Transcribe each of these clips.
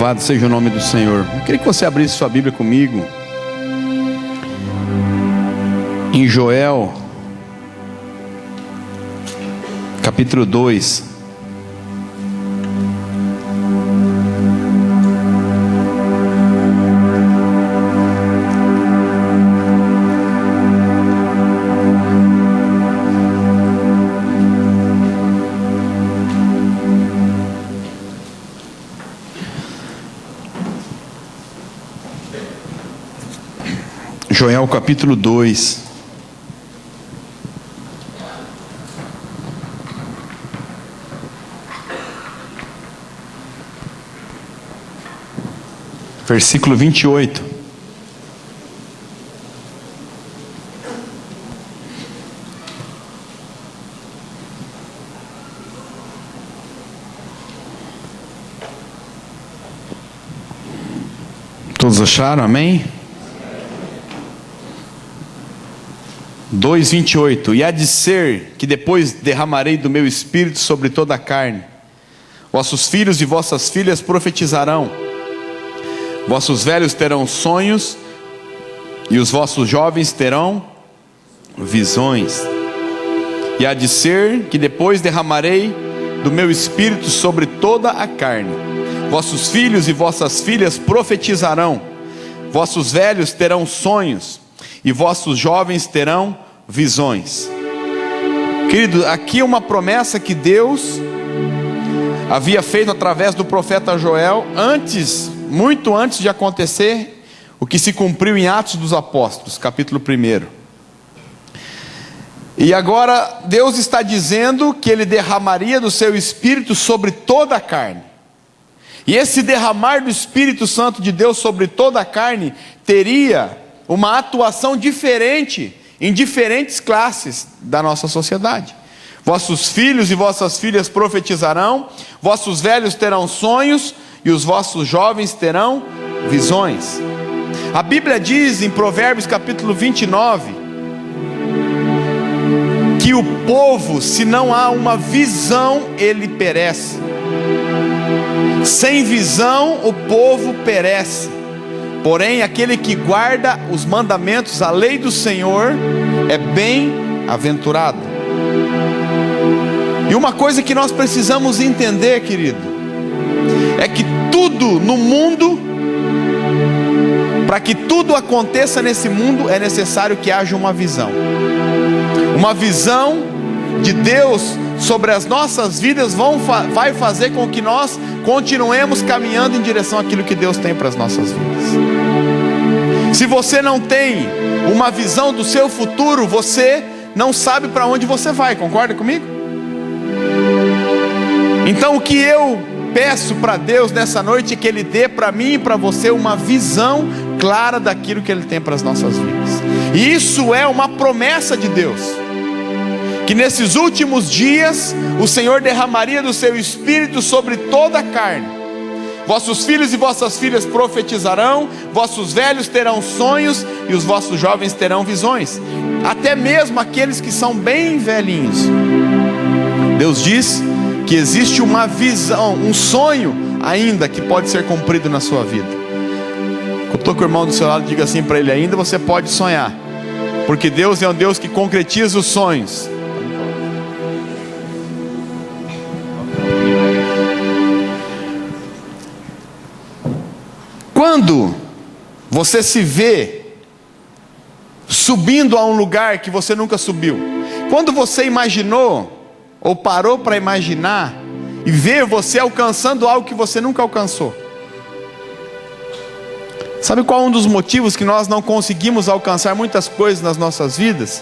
Louvado seja o nome do Senhor. Eu queria que você abrisse sua Bíblia comigo em Joel, capítulo 2. Joel capítulo 2. Versículo 28. Todos acharam? Amém? 2:28. E há de ser que depois derramarei do meu espírito sobre toda a carne. Vossos filhos e vossas filhas profetizarão. Vossos velhos terão sonhos e os vossos jovens terão visões. E há de ser que depois derramarei do meu espírito sobre toda a carne. Vossos filhos e vossas filhas profetizarão. Vossos velhos terão sonhos e vossos jovens terão visões. Querido, aqui é uma promessa que Deus havia feito através do profeta Joel, muito antes de acontecer o que se cumpriu em Atos dos Apóstolos, capítulo 1. E agora Deus está dizendo que Ele derramaria do seu Espírito sobre toda a carne. E esse derramar do Espírito Santo de Deus sobre toda a carne teria uma atuação diferente em diferentes classes da nossa sociedade. Vossos filhos e vossas filhas profetizarão, vossos velhos terão sonhos e os vossos jovens terão visões. A Bíblia diz em Provérbios capítulo 29 que o povo, se não há uma visão, ele perece. Sem visão o povo perece. Porém, aquele que guarda os mandamentos, a lei do Senhor, é bem-aventurado. E uma coisa que nós precisamos entender, querido, é que tudo no mundo, para que tudo aconteça nesse mundo, é necessário que haja uma visão. Uma visão de Deus sobre as nossas vidas vai fazer com que nós continuemos caminhando em direção àquilo que Deus tem para as nossas vidas. Se você não tem uma visão do seu futuro, você não sabe para onde você vai, concorda comigo? Então o que eu peço para Deus nessa noite é que Ele dê para mim e para você uma visão clara daquilo que Ele tem para as nossas vidas. E isso é uma promessa de Deus, que nesses últimos dias o Senhor derramaria do seu Espírito sobre toda a carne. Vossos filhos e vossas filhas profetizarão, vossos velhos terão sonhos e os vossos jovens terão visões. Até mesmo aqueles que são bem velhinhos. Deus diz que existe uma visão, um sonho ainda que pode ser cumprido na sua vida. Estou com o irmão do seu lado, diga assim para ele: ainda você pode sonhar, porque Deus é um Deus que concretiza os sonhos. Quando você se vê subindo a um lugar que você nunca subiu, quando você imaginou ou parou para imaginar e ver você alcançando algo que você nunca alcançou, sabe qual é um dos motivos que nós não conseguimos alcançar muitas coisas nas nossas vidas?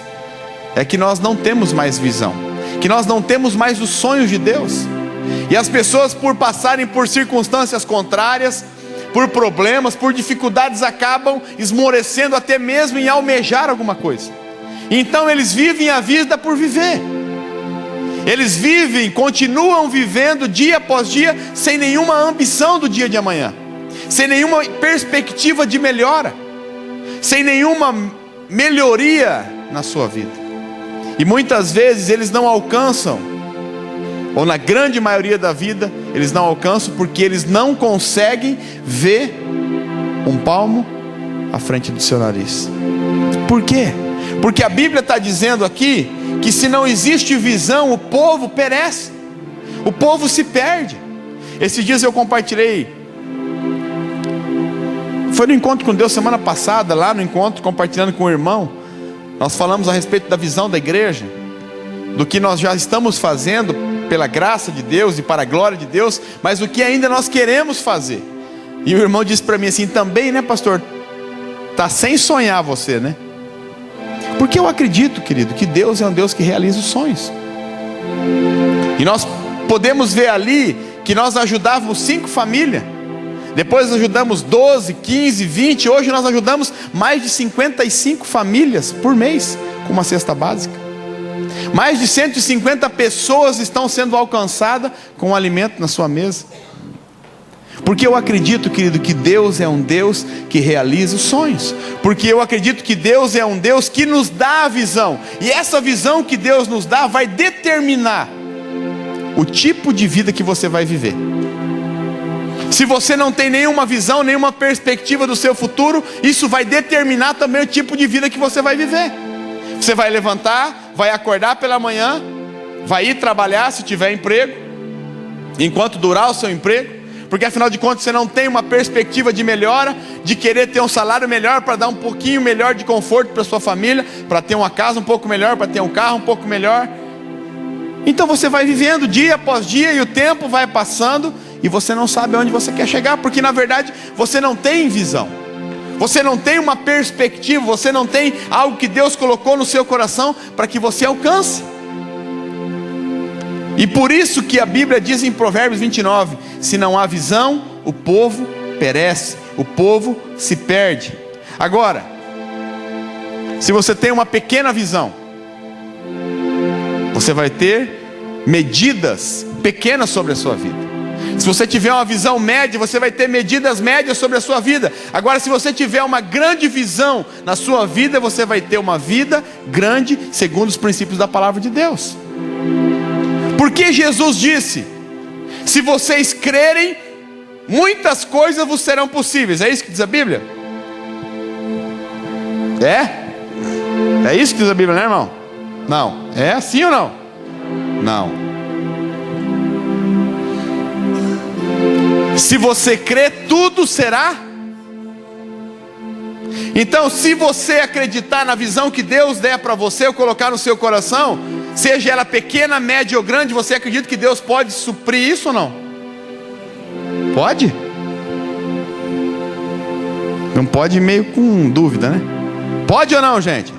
É que nós não temos mais visão, que nós não temos mais os sonhos de Deus. E as pessoas, por passarem por circunstâncias contrárias, por problemas, por dificuldades, acabam esmorecendo até mesmo em almejar alguma coisa. Então eles vivem a vida por viver. Eles continuam vivendo dia após dia, sem nenhuma ambição do dia de amanhã, sem nenhuma perspectiva de melhora, sem nenhuma melhoria na sua vida. E muitas vezes eles não alcançam ou na grande maioria da vida, eles não alcançam porque eles não conseguem ver um palmo à frente do seu nariz. Por quê? Porque a Bíblia está dizendo aqui que se não existe visão, o povo perece, o povo se perde. Esses dias eu compartilhei, foi no encontro com Deus semana passada, lá no encontro, compartilhando com o irmão, nós falamos a respeito da visão da igreja, do que nós já estamos fazendo pela graça de Deus e para a glória de Deus, mas o que ainda nós queremos fazer. E o irmão disse para mim assim, também, né, pastor, está sem sonhar você, né? Porque eu acredito, querido, que Deus é um Deus que realiza os sonhos. E nós podemos ver ali que nós ajudávamos 5 famílias, depois ajudamos 12, 15, 20, hoje nós ajudamos mais de 55 famílias por mês com uma cesta básica. Mais de 150 pessoas estão sendo alcançadas com o alimento na sua mesa. Porque eu acredito, querido, que Deus é um Deus que realiza os sonhos. Porque eu acredito que Deus é um Deus que nos dá a visão. E essa visão que Deus nos dá vai determinar o tipo de vida que você vai viver. Se você não tem nenhuma visão, nenhuma perspectiva do seu futuro, isso vai determinar também o tipo de vida que você vai viver. Você vai levantar, vai acordar pela manhã, vai ir trabalhar se tiver emprego, enquanto durar o seu emprego, porque afinal de contas você não tem uma perspectiva de melhora, de querer ter um salário melhor para dar um pouquinho melhor de conforto para sua família, para ter uma casa um pouco melhor, para ter um carro um pouco melhor. Então você vai vivendo dia após dia e o tempo vai passando e você não sabe aonde você quer chegar, porque na verdade você não tem visão, você não tem uma perspectiva, você não tem algo que Deus colocou no seu coração para que você alcance. E por isso que a Bíblia diz em Provérbios 29, se não há visão, o povo perece, o povo se perde. Agora, se você tem uma pequena visão, você vai ter medidas pequenas sobre a sua vida. Se você tiver uma visão média, você vai ter medidas médias sobre a sua vida. Agora, se você tiver uma grande visão na sua vida, você vai ter uma vida grande, segundo os princípios da palavra de Deus. Porque Jesus disse, se vocês crerem, muitas coisas vos serão possíveis. É isso que diz a Bíblia? É isso que diz a Bíblia, né, irmão? Não, é assim ou não? Não. Se você crer, tudo será. Então, se você acreditar na visão que Deus der para você, ou colocar no seu coração, seja ela pequena, média ou grande, você acredita que Deus pode suprir isso ou não? Pode? Não pode meio com dúvida, né? Pode ou não, gente?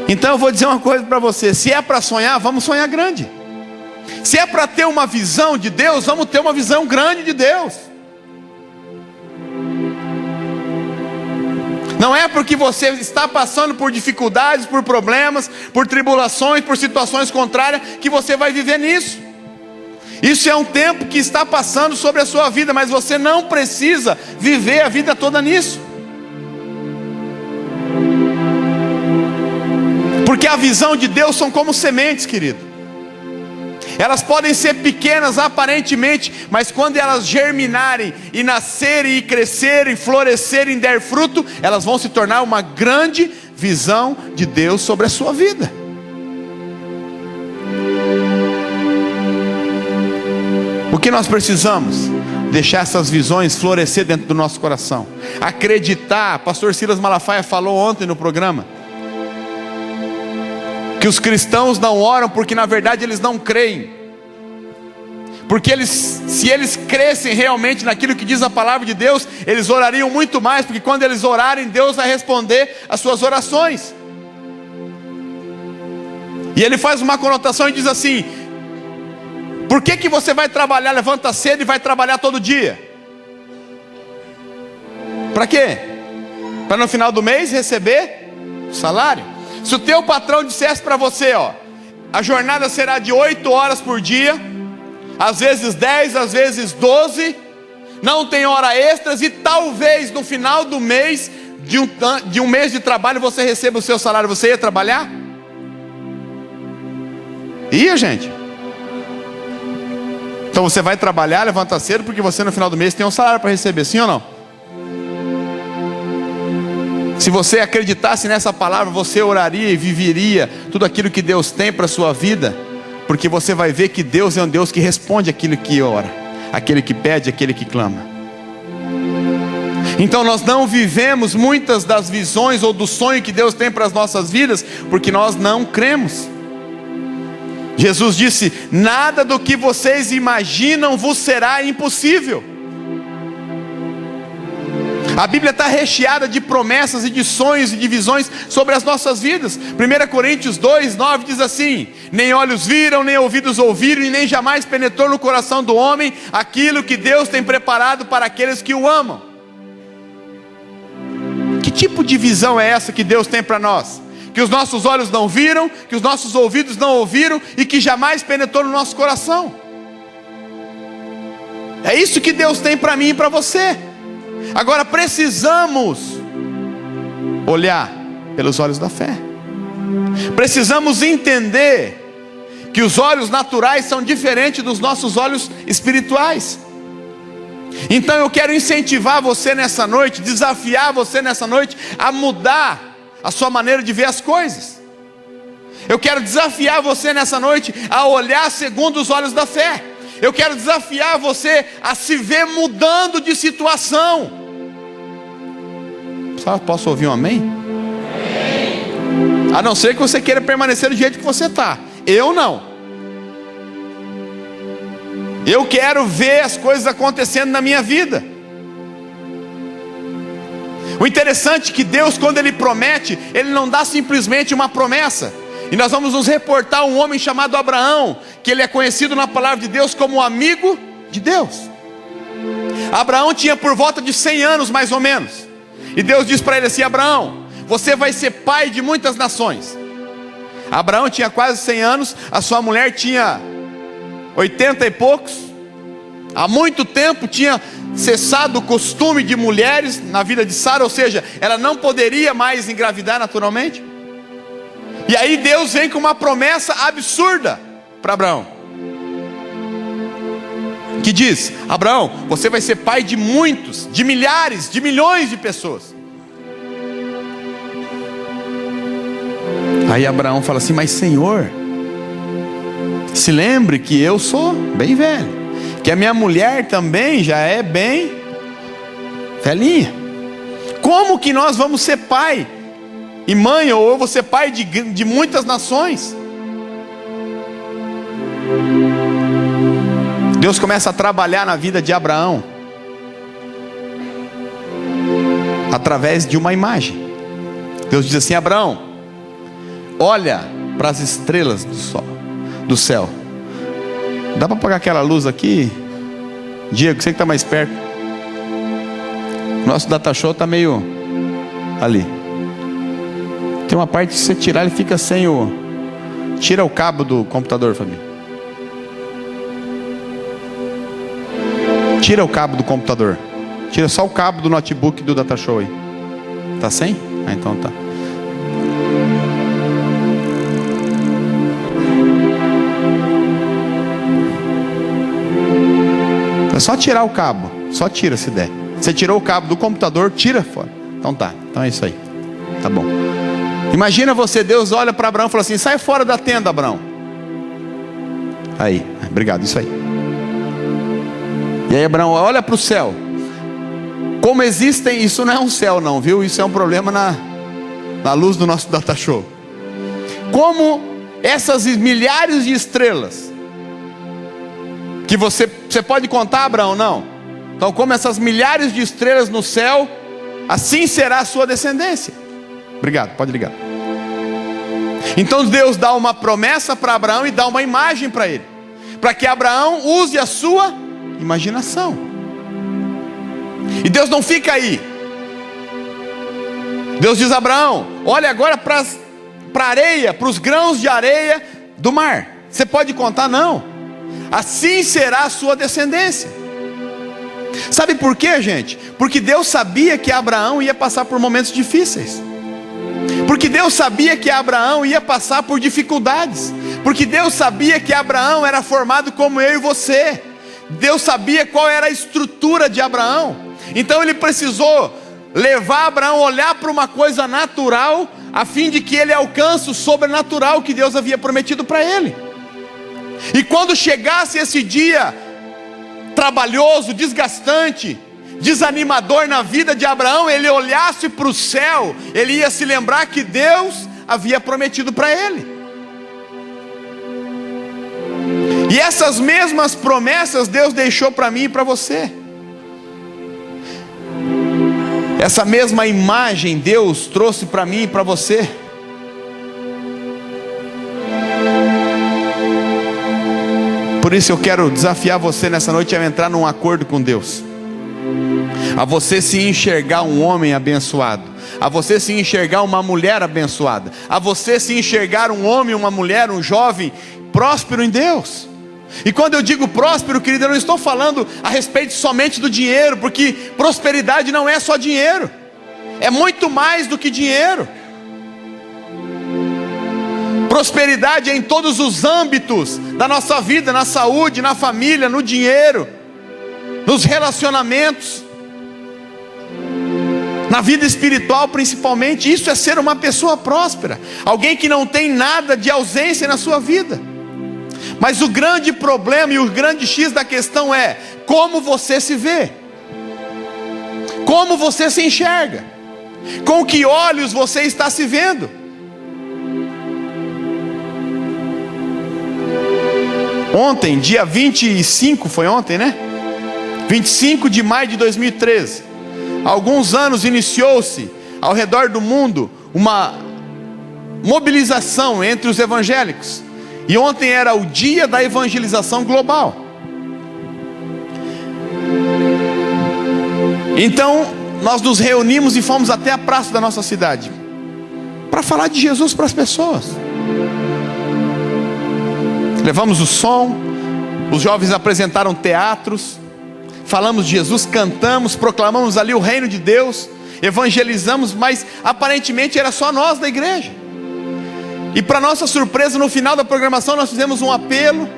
Então eu vou dizer uma coisa para você, se é para sonhar, vamos sonhar grande. Se é para ter uma visão de Deus, vamos ter uma visão grande de Deus. Não é porque você está passando por dificuldades, por problemas, por tribulações, por situações contrárias, que você vai viver nisso. Isso é um tempo que está passando sobre a sua vida, mas você não precisa viver a vida toda nisso. Porque a visão de Deus são como sementes, querido. Elas podem ser pequenas aparentemente, mas quando elas germinarem e nascerem e crescerem, florescerem, der fruto, elas vão se tornar uma grande visão de Deus sobre a sua vida. O que nós precisamos? Deixar essas visões florescer dentro do nosso coração. Acreditar. Pastor Silas Malafaia falou ontem no programa que os cristãos não oram porque na verdade eles não creem. Porque se eles crescem realmente naquilo que diz a palavra de Deus, eles orariam muito mais, porque quando eles orarem, Deus vai responder as suas orações. E ele faz uma conotação e diz assim: por que você vai trabalhar, levanta cedo e vai trabalhar todo dia? Para quê? Para no final do mês receber o salário. Se o teu patrão dissesse para você, ó, a jornada será de 8 horas por dia, às vezes 10, às vezes 12, não tem hora extras, e talvez no final do mês, de um mês de trabalho, você receba o seu salário, você ia trabalhar? Ia, gente. Então você vai trabalhar, levanta cedo, porque você no final do mês tem um salário para receber, sim ou não? Se você acreditasse nessa palavra, você oraria e viveria tudo aquilo que Deus tem para a sua vida, porque você vai ver que Deus é um Deus que responde aquilo que ora, aquele que pede, aquele que clama. Então nós não vivemos muitas das visões ou do sonho que Deus tem para as nossas vidas, porque nós não cremos. Jesus disse: nada do que vocês imaginam vos será impossível. A Bíblia está recheada de promessas e de sonhos e de visões sobre as nossas vidas. 1 Coríntios 2:9 diz assim: nem olhos viram, nem ouvidos ouviram, e nem jamais penetrou no coração do homem aquilo que Deus tem preparado para aqueles que o amam. Que tipo de visão é essa que Deus tem para nós? Que os nossos olhos não viram, que os nossos ouvidos não ouviram, e que jamais penetrou no nosso coração. É isso que Deus tem para mim e para você. Agora precisamos olhar pelos olhos da fé. Precisamos entender que os olhos naturais são diferentes dos nossos olhos espirituais. Então eu quero incentivar você nessa noite, desafiar você nessa noite a mudar a sua maneira de ver as coisas. Eu quero desafiar você nessa noite a olhar segundo os olhos da fé. Eu quero desafiar você a se ver mudando de situação. Posso ouvir um amém? A não ser que você queira permanecer do jeito que você está. Eu não. Eu quero ver as coisas acontecendo na minha vida. O interessante é que Deus, quando Ele promete, Ele não dá simplesmente uma promessa. E nós vamos nos reportar a um homem chamado Abraão, que ele é conhecido na palavra de Deus como amigo de Deus. Abraão tinha por volta de 100 anos mais ou menos. E Deus diz para ele assim: Abraão, você vai ser pai de muitas nações. Abraão tinha quase 100 anos, a sua mulher tinha 80 e poucos. Há muito tempo tinha cessado o costume de mulheres na vida de Sara, ou seja, ela não poderia mais engravidar naturalmente. E aí Deus vem com uma promessa absurda para Abraão, que diz: Abraão, você vai ser pai de muitos, de milhares, de milhões de pessoas. Aí Abraão fala assim: mas Senhor, se lembre que eu sou bem velho, que a minha mulher também já é bem velhinha. Como que nós vamos ser pai e mãe, ou eu vou ser pai de muitas nações? Deus começa a trabalhar na vida de Abraão através de uma imagem. Deus diz assim: Abraão, olha para as estrelas do céu. Dá para apagar aquela luz aqui? Diego, você que está mais perto. Nosso data show está meio ali. Tem uma parte que se você tirar, ele fica sem o... Tira o cabo do computador, Fabi. Tira o cabo do computador. Tira só o cabo do notebook do data show aí. Tá sem? Ah, então tá. É só tirar o cabo. Só tira se der. Você tirou o cabo do computador, tira fora. Então tá. Então é isso aí. Tá bom. Imagina você, Deus olha para Abraão e fala assim: sai fora da tenda, Abraão. Aí, obrigado, isso aí. E aí Abraão olha para o céu. Como existem, isso não é um céu não, viu? Isso é um problema na luz do nosso data show. Como essas milhares de estrelas, que você pode contar, Abraão? Não. Então, como essas milhares de estrelas no céu, assim será a sua descendência. Obrigado, pode ligar. Então Deus dá uma promessa para Abraão e dá uma imagem para ele, para que Abraão use a sua imaginação. E Deus não fica aí. Deus diz: Abraão, olha agora para a areia, para os grãos de areia do mar. Você pode contar? Não. Assim será a sua descendência. Sabe por quê, gente? Porque Deus sabia que Abraão ia passar por momentos difíceis. Porque Deus sabia que Abraão ia passar por dificuldades. Porque Deus sabia que Abraão era formado como eu e você. Deus sabia qual era a estrutura de Abraão. Então Ele precisou levar Abraão a olhar para uma coisa natural, a fim de que ele alcance o sobrenatural que Deus havia prometido para ele. E quando chegasse esse dia trabalhoso, desgastante, desanimador na vida de Abraão, ele olhasse para o céu, ele ia se lembrar que Deus havia prometido para ele. E essas mesmas promessas Deus deixou para mim e para você. Essa mesma imagem Deus trouxe para mim e para você. Por isso eu quero desafiar você nessa noite a entrar num acordo com Deus, a você se enxergar um homem abençoado, a você se enxergar uma mulher abençoada, a você se enxergar um homem, uma mulher, um jovem próspero em Deus. E quando eu digo próspero, querido, eu não estou falando a respeito somente do dinheiro, porque prosperidade não é só dinheiro, é muito mais do que dinheiro. Prosperidade é em todos os âmbitos da nossa vida, na saúde, na família, no dinheiro, nos relacionamentos, na vida espiritual principalmente. Isso é ser uma pessoa próspera, alguém que não tem nada de ausência na sua vida. Mas o grande problema e o grande X da questão é como você se vê, como você se enxerga, com que olhos você está se vendo. Ontem, dia 25, foi ontem, né? 25 de maio de 2013, há alguns anos iniciou-se ao redor do mundo uma mobilização entre os evangélicos. E ontem era o dia da evangelização global. Então nós nos reunimos e fomos até a praça da nossa cidade para falar de Jesus para as pessoas. Levamos o som, os jovens apresentaram teatros, falamos de Jesus, cantamos, proclamamos ali o reino de Deus, evangelizamos, mas aparentemente era só nós da igreja. E para nossa surpresa, no final da programação nós fizemos um apelo.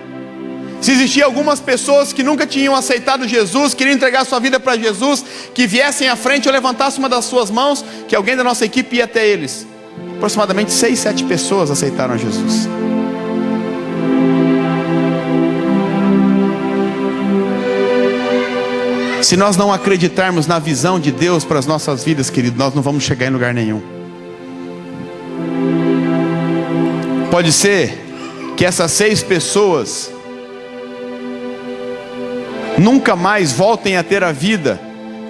Se existiam algumas pessoas que nunca tinham aceitado Jesus, queriam entregar sua vida para Jesus, que viessem à frente ou levantassem uma das suas mãos, que alguém da nossa equipe ia até eles. Aproximadamente 6, 7 pessoas aceitaram Jesus. Se nós não acreditarmos na visão de Deus para as nossas vidas, querido, nós não vamos chegar em lugar nenhum. Pode ser que essas 6 pessoas nunca mais voltem a ter a vida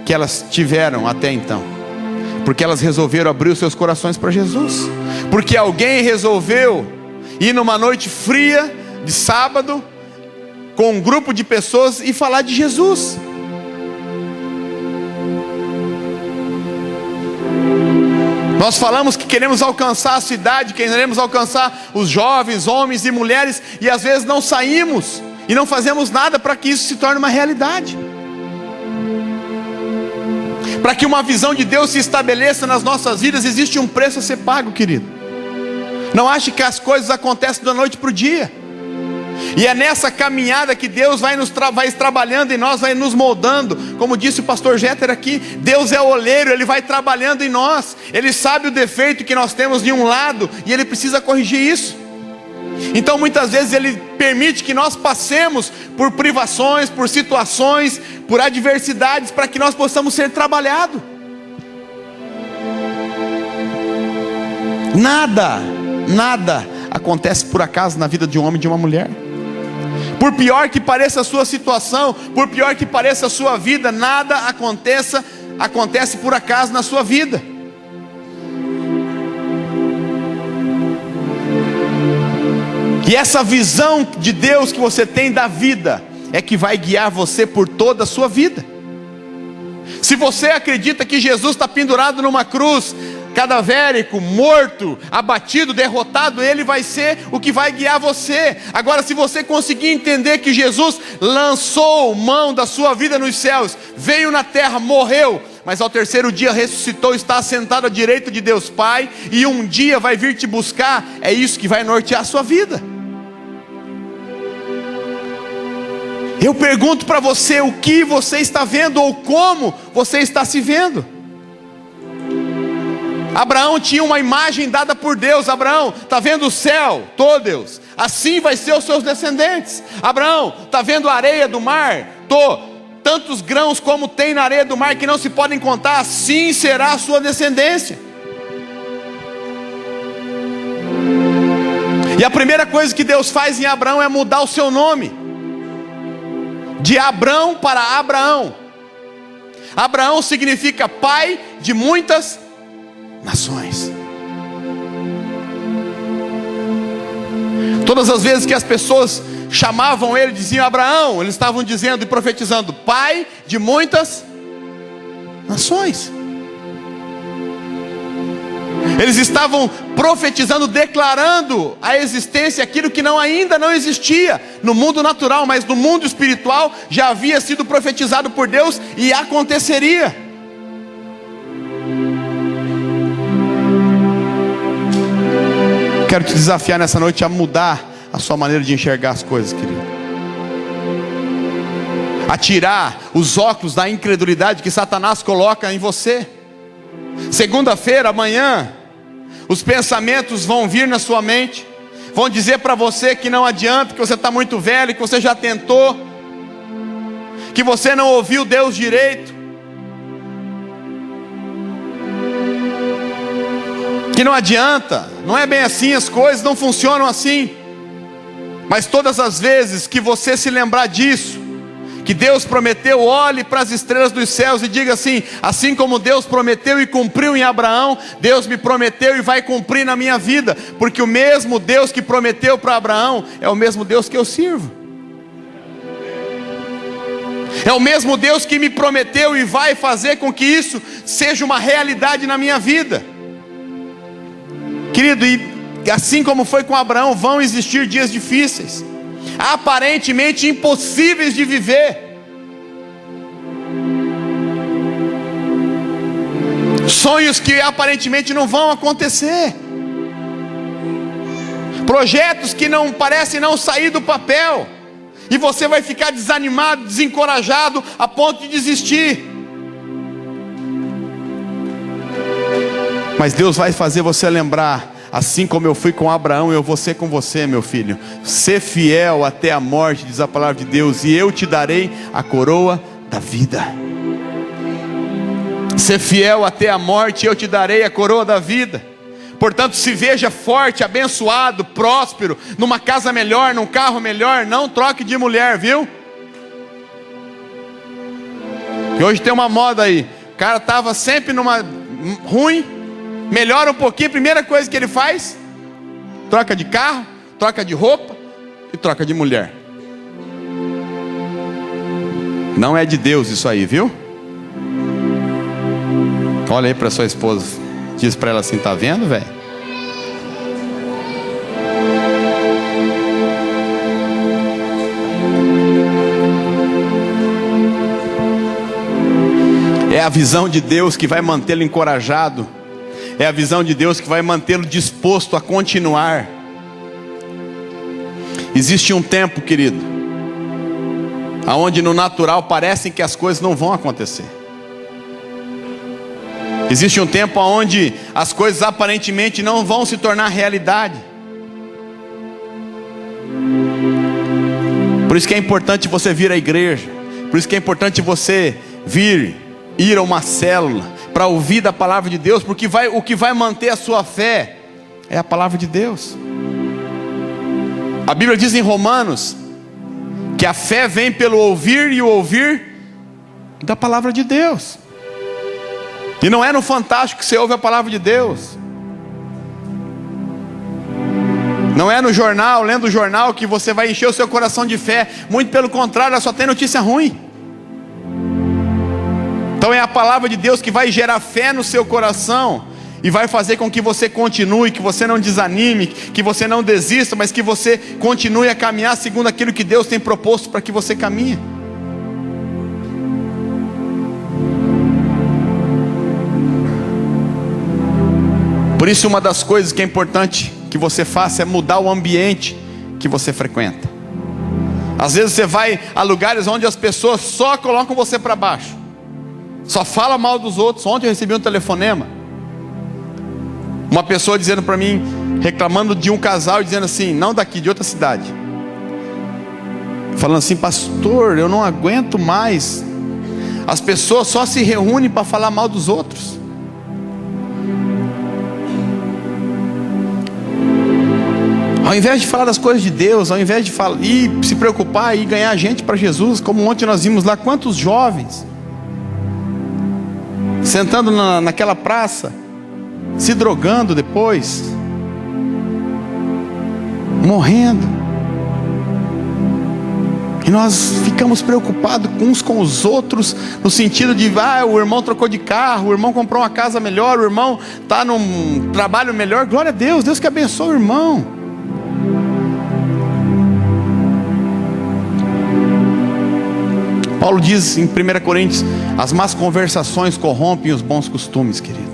que elas tiveram até então, porque elas resolveram abrir os seus corações para Jesus, porque alguém resolveu ir numa noite fria de sábado com um grupo de pessoas e falar de Jesus. Nós falamos que queremos alcançar a cidade, queremos alcançar os jovens, homens e mulheres, e às vezes não saímos e não fazemos nada para que isso se torne uma realidade, para que uma visão de Deus se estabeleça nas nossas vidas. Existe um preço a ser pago, querido. Não ache que as coisas acontecem da noite para o dia. E é nessa caminhada que Deus vai trabalhando em nós, vai nos moldando. Como disse o pastor Jeter aqui, Deus é o oleiro, Ele vai trabalhando em nós. Ele sabe o defeito que nós temos de um lado e Ele precisa corrigir isso. Então muitas vezes Ele permite que nós passemos por privações, por situações, por adversidades, para que nós possamos ser trabalhados. Nada acontece por acaso na vida de um homem e de uma mulher. Por pior que pareça a sua situação, por pior que pareça a sua vida, nada acontece por acaso na sua vida. E essa visão de Deus que você tem da vida é que vai guiar você por toda a sua vida. Se você acredita que Jesus está pendurado numa cruz, cadavérico, morto, abatido, derrotado, Ele vai ser o que vai guiar você. Agora, se você conseguir entender que Jesus lançou mão da sua vida nos céus, veio na terra, morreu, mas ao terceiro dia ressuscitou, está assentado à direita de Deus Pai, e um dia vai vir te buscar, é isso que vai nortear a sua vida. Eu pergunto para você, o que você está vendo ou como você está se vendo? Abraão tinha uma imagem dada por Deus. Abraão, está vendo o céu? Tô, Deus. Assim vai ser os seus descendentes. Abraão, está vendo a areia do mar? Tô. Tantos grãos como tem na areia do mar que não se podem contar, assim será a sua descendência. E a primeira coisa que Deus faz em Abraão é mudar o seu nome, de Abrão para Abraão. Abraão significa pai de muitas nações. Todas as vezes que as pessoas chamavam ele, diziam Abraão, eles estavam dizendo e profetizando, pai de muitas nações. Eles estavam profetizando, declarando a existência, aquilo que ainda não existia no mundo natural, mas no mundo espiritual já havia sido profetizado por Deus e aconteceria. Quero te desafiar nessa noite a mudar a sua maneira de enxergar as coisas, querido. A tirar os óculos da incredulidade que Satanás coloca em você. Segunda-feira, amanhã, os pensamentos vão vir na sua mente, vão dizer para você que não adianta, que você está muito velho, que você já tentou, que você não ouviu Deus direito, que não adianta, não é bem assim, as coisas não funcionam assim. Mas todas as vezes que você se lembrar disso, que Deus prometeu, olhe para as estrelas dos céus e diga assim: assim como Deus prometeu e cumpriu em Abraão, Deus me prometeu e vai cumprir na minha vida, porque o mesmo Deus que prometeu para Abraão é o mesmo Deus que eu sirvo. É o mesmo Deus que me prometeu e vai fazer com que isso seja uma realidade na minha vida. Querido, e assim como foi com Abraão, vão existir dias difíceis, aparentemente impossíveis de viver, sonhos que aparentemente não vão acontecer, projetos que não parecem não sair do papel, e você vai ficar desanimado, desencorajado, a ponto de desistir. Mas Deus vai fazer você lembrar: assim como eu fui com Abraão, eu vou ser com você, meu filho. Ser fiel até a morte, diz a palavra de Deus, e eu te darei a coroa da vida. Ser fiel até a morte, eu te darei a coroa da vida. Portanto, se veja forte, abençoado, próspero, numa casa melhor, num carro melhor. Não troque de mulher, viu? E hoje tem uma moda aí, o cara estava sempre numa ruim, melhora um pouquinho, a primeira coisa que ele faz, troca de carro, troca de roupa e troca de mulher. Não é de Deus isso aí, viu? Olha aí para sua esposa, diz para ela assim: tá vendo, velho? É a visão de Deus que vai mantê-lo encorajado. É a visão de Deus que vai mantê-lo disposto a continuar. Existe um tempo, querido, aonde no natural parece que as coisas não vão acontecer. Existe um tempo onde as coisas aparentemente não vão se tornar realidade. Por isso que é importante você vir à igreja. Por isso que é importante você ir a uma célula, para ouvir da palavra de Deus, porque o que vai manter a sua fé é a palavra de Deus. A Bíblia diz em Romanos que a fé vem pelo ouvir e o ouvir da palavra de Deus. E não é no Fantástico que você ouve a palavra de Deus. Não é no jornal, lendo o jornal, que você vai encher o seu coração de fé. Muito pelo contrário, ela só tem notícia ruim. Então é a palavra de Deus que vai gerar fé no seu coração e vai fazer com que você continue, que você não desanime, que você não desista, mas que você continue a caminhar segundo aquilo que Deus tem proposto para que você caminhe. Por isso, uma das coisas que é importante que você faça é mudar o ambiente que você frequenta. Às vezes você vai a lugares onde as pessoas só colocam você para baixo, só fala mal dos outros. Ontem eu recebi um telefonema, uma pessoa dizendo para mim, reclamando de um casal, dizendo assim, não daqui, de outra cidade, falando assim: pastor, eu não aguento mais, as pessoas só se reúnem para falar mal dos outros. Ao invés de falar das coisas de Deus, ao invés de falar, e se preocupar e ganhar gente para Jesus, como ontem nós vimos lá, quantos jovens sentando naquela praça, se drogando depois, morrendo. E nós ficamos preocupados uns com os outros, no sentido de, o irmão trocou de carro, o irmão comprou uma casa melhor, o irmão está num trabalho melhor. Glória a Deus, Deus que abençoe o irmão. Paulo diz em 1 Coríntios, as más conversações corrompem os bons costumes, querido.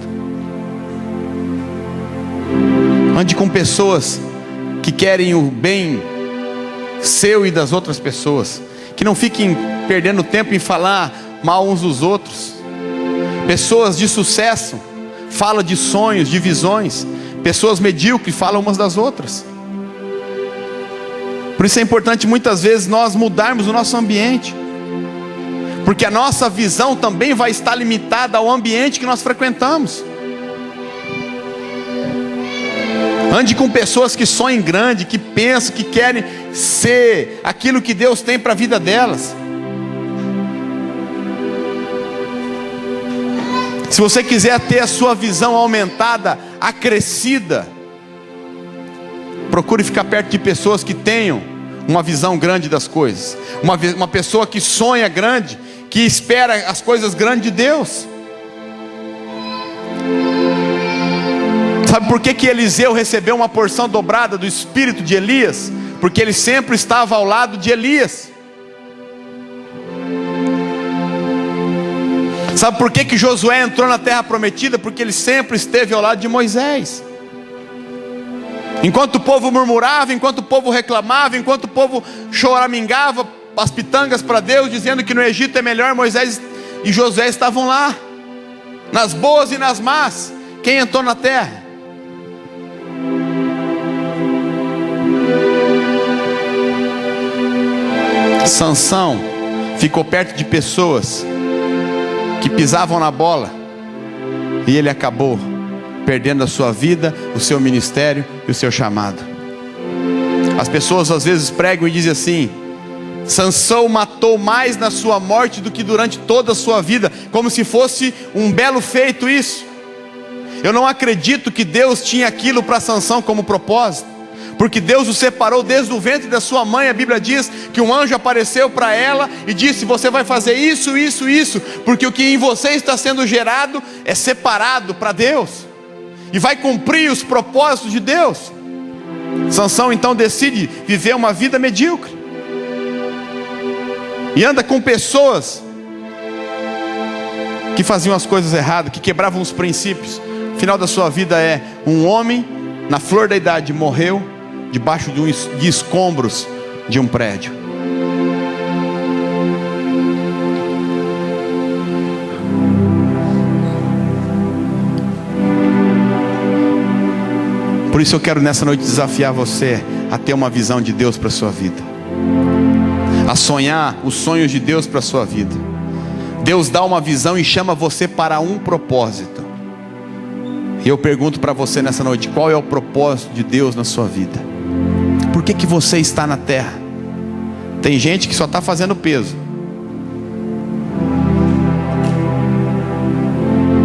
Ande com pessoas que querem o bem seu e das outras pessoas, que não fiquem perdendo tempo em falar mal uns dos outros. Pessoas de sucesso falam de sonhos, de visões. Pessoas medíocres falam umas das outras. Por isso é importante muitas vezes nós mudarmos o nosso ambiente, porque a nossa visão também vai estar limitada ao ambiente que nós frequentamos. Ande com pessoas que sonham grande, que pensam, que querem ser aquilo que Deus tem para a vida delas. Se você quiser ter a sua visão aumentada, acrescida, procure ficar perto de pessoas que tenham uma visão grande das coisas. Uma pessoa que sonha grande, que espera as coisas grandes de Deus. Sabe por que Eliseu recebeu uma porção dobrada do espírito de Elias? Porque ele sempre estava ao lado de Elias. Sabe por que Josué entrou na terra prometida? Porque ele sempre esteve ao lado de Moisés. Enquanto o povo murmurava, enquanto o povo reclamava, enquanto o povo choramingava as pitangas para Deus, dizendo que no Egito é melhor, Moisés e Josué estavam lá, nas boas e nas más. Quem entrou na terra? Sansão ficou perto de pessoas que pisavam na bola, e ele acabou perdendo a sua vida, o seu ministério e o seu chamado. As pessoas às vezes pregam e dizem assim: Sansão matou mais na sua morte do que durante toda a sua vida, como se fosse um belo feito isso. Eu não acredito que Deus tinha aquilo para Sansão como propósito, porque Deus o separou desde o ventre da sua mãe. A Bíblia diz que um anjo apareceu para ela e disse: você vai fazer isso, isso, isso, porque o que em você está sendo gerado é separado para Deus, e vai cumprir os propósitos de Deus. Sansão então decide viver uma vida medíocre, e anda com pessoas que faziam as coisas erradas, que quebravam os princípios. O final da sua vida é um homem, na flor da idade, morreu debaixo de escombros de um prédio. Por isso eu quero nessa noite desafiar você a ter uma visão de Deus para a sua vida, a sonhar os sonhos de Deus para a sua vida. Deus dá uma visão e chama você para um propósito. E eu pergunto para você nessa noite: qual é o propósito de Deus na sua vida? Por que você está na terra? Tem gente que só está fazendo peso,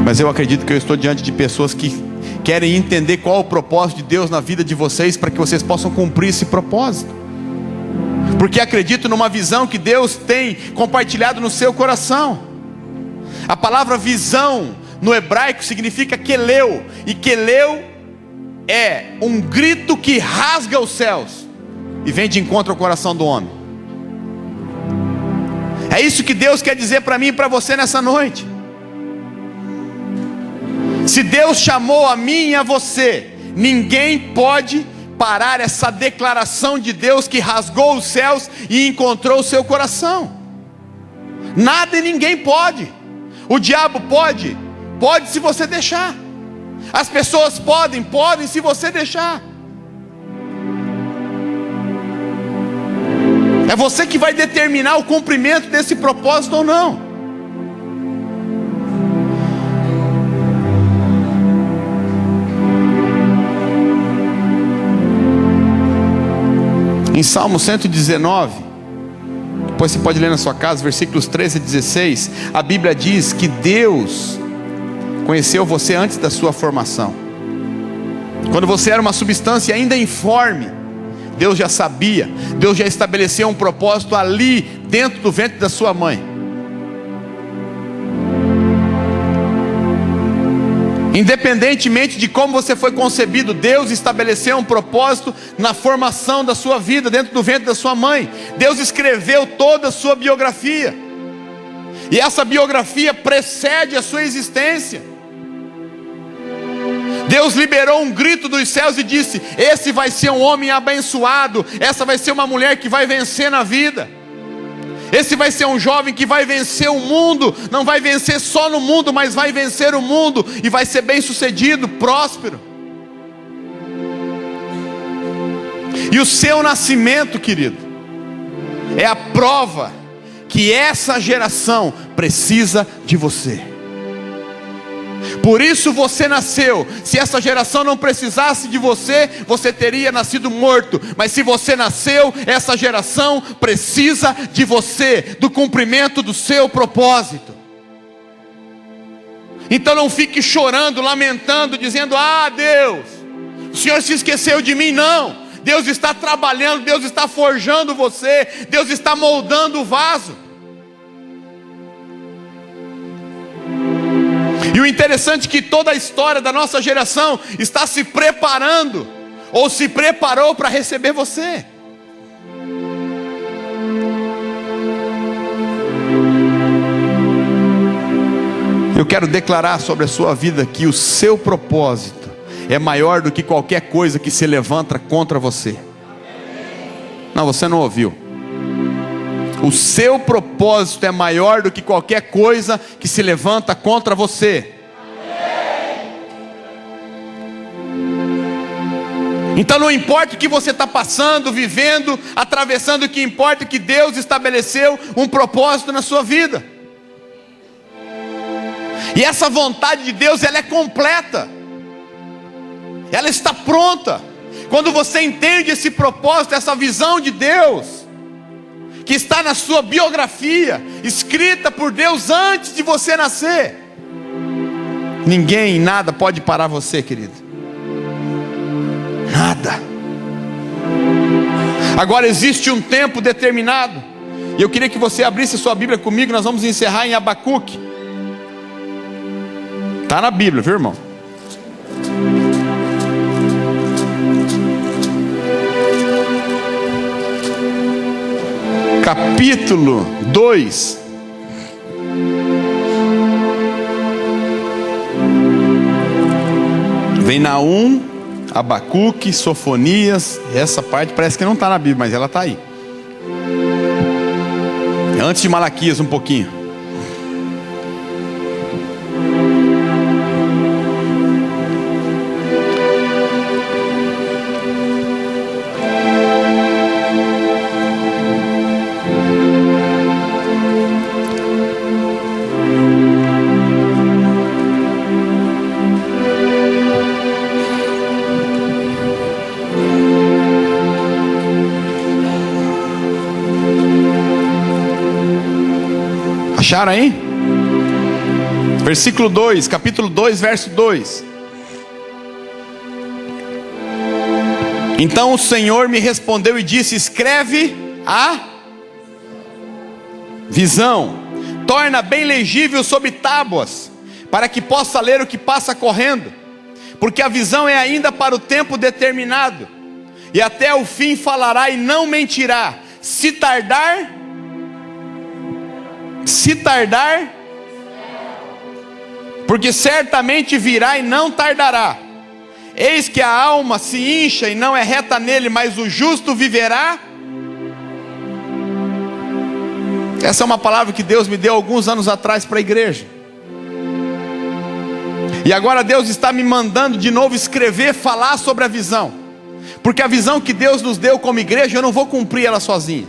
mas eu acredito que eu estou diante de pessoas que querem entender qual é o propósito de Deus na vida de vocês, para que vocês possam cumprir esse propósito, porque acredito numa visão que Deus tem compartilhado no seu coração. A palavra visão no hebraico significa queleu, e queleu é um grito que rasga os céus e vem de encontro ao coração do homem. É isso que Deus quer dizer para mim e para você nessa noite. Se Deus chamou a mim e a você, ninguém pode parar essa declaração de Deus que rasgou os céus e encontrou o seu coração. Nada e ninguém pode. O diabo pode se você deixar. As pessoas podem se você deixar. É você que vai determinar o cumprimento desse propósito ou não. Em Salmo 119, depois você pode ler na sua casa, versículos 13 a 16, a Bíblia diz que Deus conheceu você antes da sua formação. Quando você era uma substância ainda informe, Deus já sabia, Deus já estabeleceu um propósito ali, dentro do ventre da sua mãe. Independentemente de como você foi concebido, Deus estabeleceu um propósito na formação da sua vida, dentro do ventre da sua mãe. Deus escreveu toda a sua biografia, e essa biografia precede a sua existência. Deus liberou um grito dos céus e disse: esse vai ser um homem abençoado, essa vai ser uma mulher que vai vencer na vida. Esse vai ser um jovem que vai vencer o mundo. Não vai vencer só no mundo, mas vai vencer o mundo. E vai ser bem sucedido, próspero. E o seu nascimento, querido, é a prova que essa geração precisa de você. Por isso você nasceu. Se essa geração não precisasse de você, você teria nascido morto. Mas se você nasceu, essa geração precisa de você, do cumprimento do seu propósito. Então não fique chorando, lamentando, dizendo: ah, Deus, o Senhor se esqueceu de mim. Não, Deus está trabalhando, Deus está forjando você, Deus está moldando o vaso. E o interessante é que toda a história da nossa geração está se preparando, ou se preparou para receber você. Eu quero declarar sobre a sua vida que o seu propósito é maior do que qualquer coisa que se levanta contra você. Não, você não ouviu. O seu propósito é maior do que qualquer coisa que se levanta contra você. Então não importa o que você está passando, vivendo, atravessando, o que importa é que Deus estabeleceu um propósito na sua vida. E essa vontade de Deus, ela é completa. Ela está pronta. Quando você entende esse propósito, essa visão de Deus, que está na sua biografia, escrita por Deus antes de você nascer, ninguém, nada pode parar você, querido. Nada. Agora existe um tempo determinado, e eu queria que você abrisse sua Bíblia comigo. Nós vamos encerrar em Abacuque. Está na Bíblia, viu, irmão? Capítulo 2. Vem Naum, Abacuque, Sofonias. Essa parte parece que não está na Bíblia, mas ela está aí. É antes de Malaquias um pouquinho. Acharam aí? Versículo 2, capítulo 2, verso 2. Então o Senhor me respondeu e disse: escreve a visão, torna bem legível sobre tábuas, para que possa ler o que passa correndo, porque a visão é ainda para o tempo determinado, e até o fim falará e não mentirá. Se tardar, porque certamente virá e não tardará. eis que a alma se incha e não é reta nele, mas o justo viverá. Essa é uma palavra que Deus me deu alguns anos atrás para a igreja. E agora Deus está me mandando de novo escrever, falar sobre a visão. Porque a visão que Deus nos deu como igreja, eu não vou cumprir ela sozinho.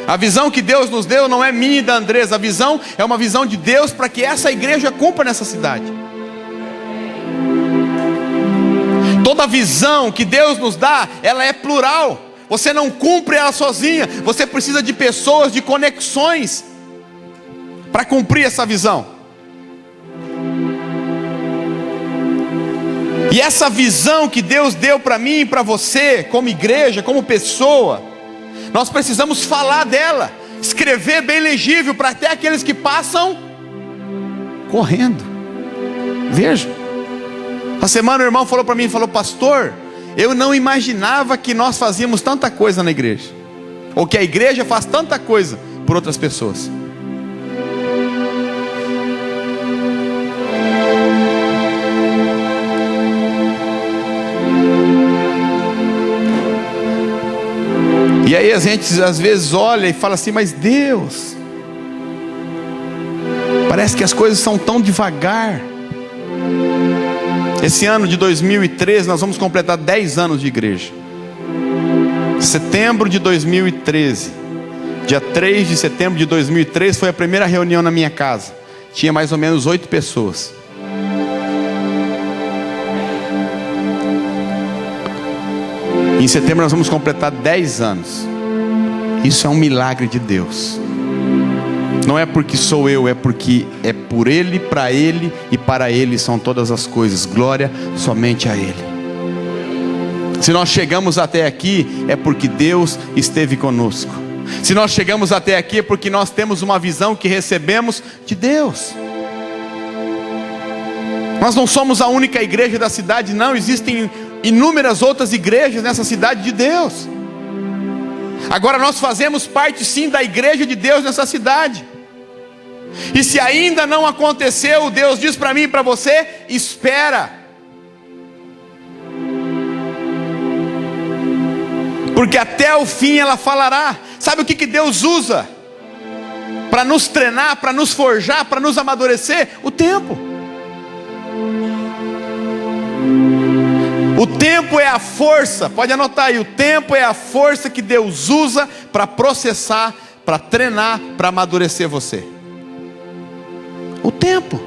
A visão que Deus nos deu não é minha e da Andresa. A visão é uma visão de Deus para que essa igreja cumpra nessa cidade. Toda visão que Deus nos dá, ela é plural. Você não cumpre ela sozinha. Você precisa de pessoas, de conexões para cumprir essa visão. E essa visão que Deus deu para mim e para você, como igreja, como pessoa, nós precisamos falar dela, escrever bem legível para até aqueles que passam correndo. Veja, a semana o irmão falou para mim, falou: pastor, eu não imaginava que nós fazíamos tanta coisa na igreja, ou que a igreja faz tanta coisa por outras pessoas. E aí a gente às vezes olha e fala assim: mas Deus, parece que as coisas são tão devagar. Esse ano de 2013 nós vamos completar 10 anos de igreja. Setembro de 2013, dia 3 de setembro de 2013 foi a primeira reunião na minha casa. Tinha mais ou menos 8 pessoas. Em setembro nós vamos completar 10 anos. Isso é um milagre de Deus. Não é porque sou eu, é porque é por Ele, para Ele e para Ele são todas as coisas. Glória somente a Ele. Se nós chegamos até aqui, é porque Deus esteve conosco. Se nós chegamos até aqui, é porque nós temos uma visão que recebemos de Deus. Nós não somos a única igreja da cidade, não. Existem inúmeras outras igrejas nessa cidade de Deus. Agora nós fazemos parte sim da igreja de Deus nessa cidade. E se ainda não aconteceu, Deus diz para mim e para você: espera. Porque até o fim ela falará. Sabe o que Deus usa para nos treinar, para nos forjar, para nos amadurecer? O tempo. O tempo é a força, pode anotar aí, o tempo é a força que Deus usa para processar, para treinar, para amadurecer você. O tempo.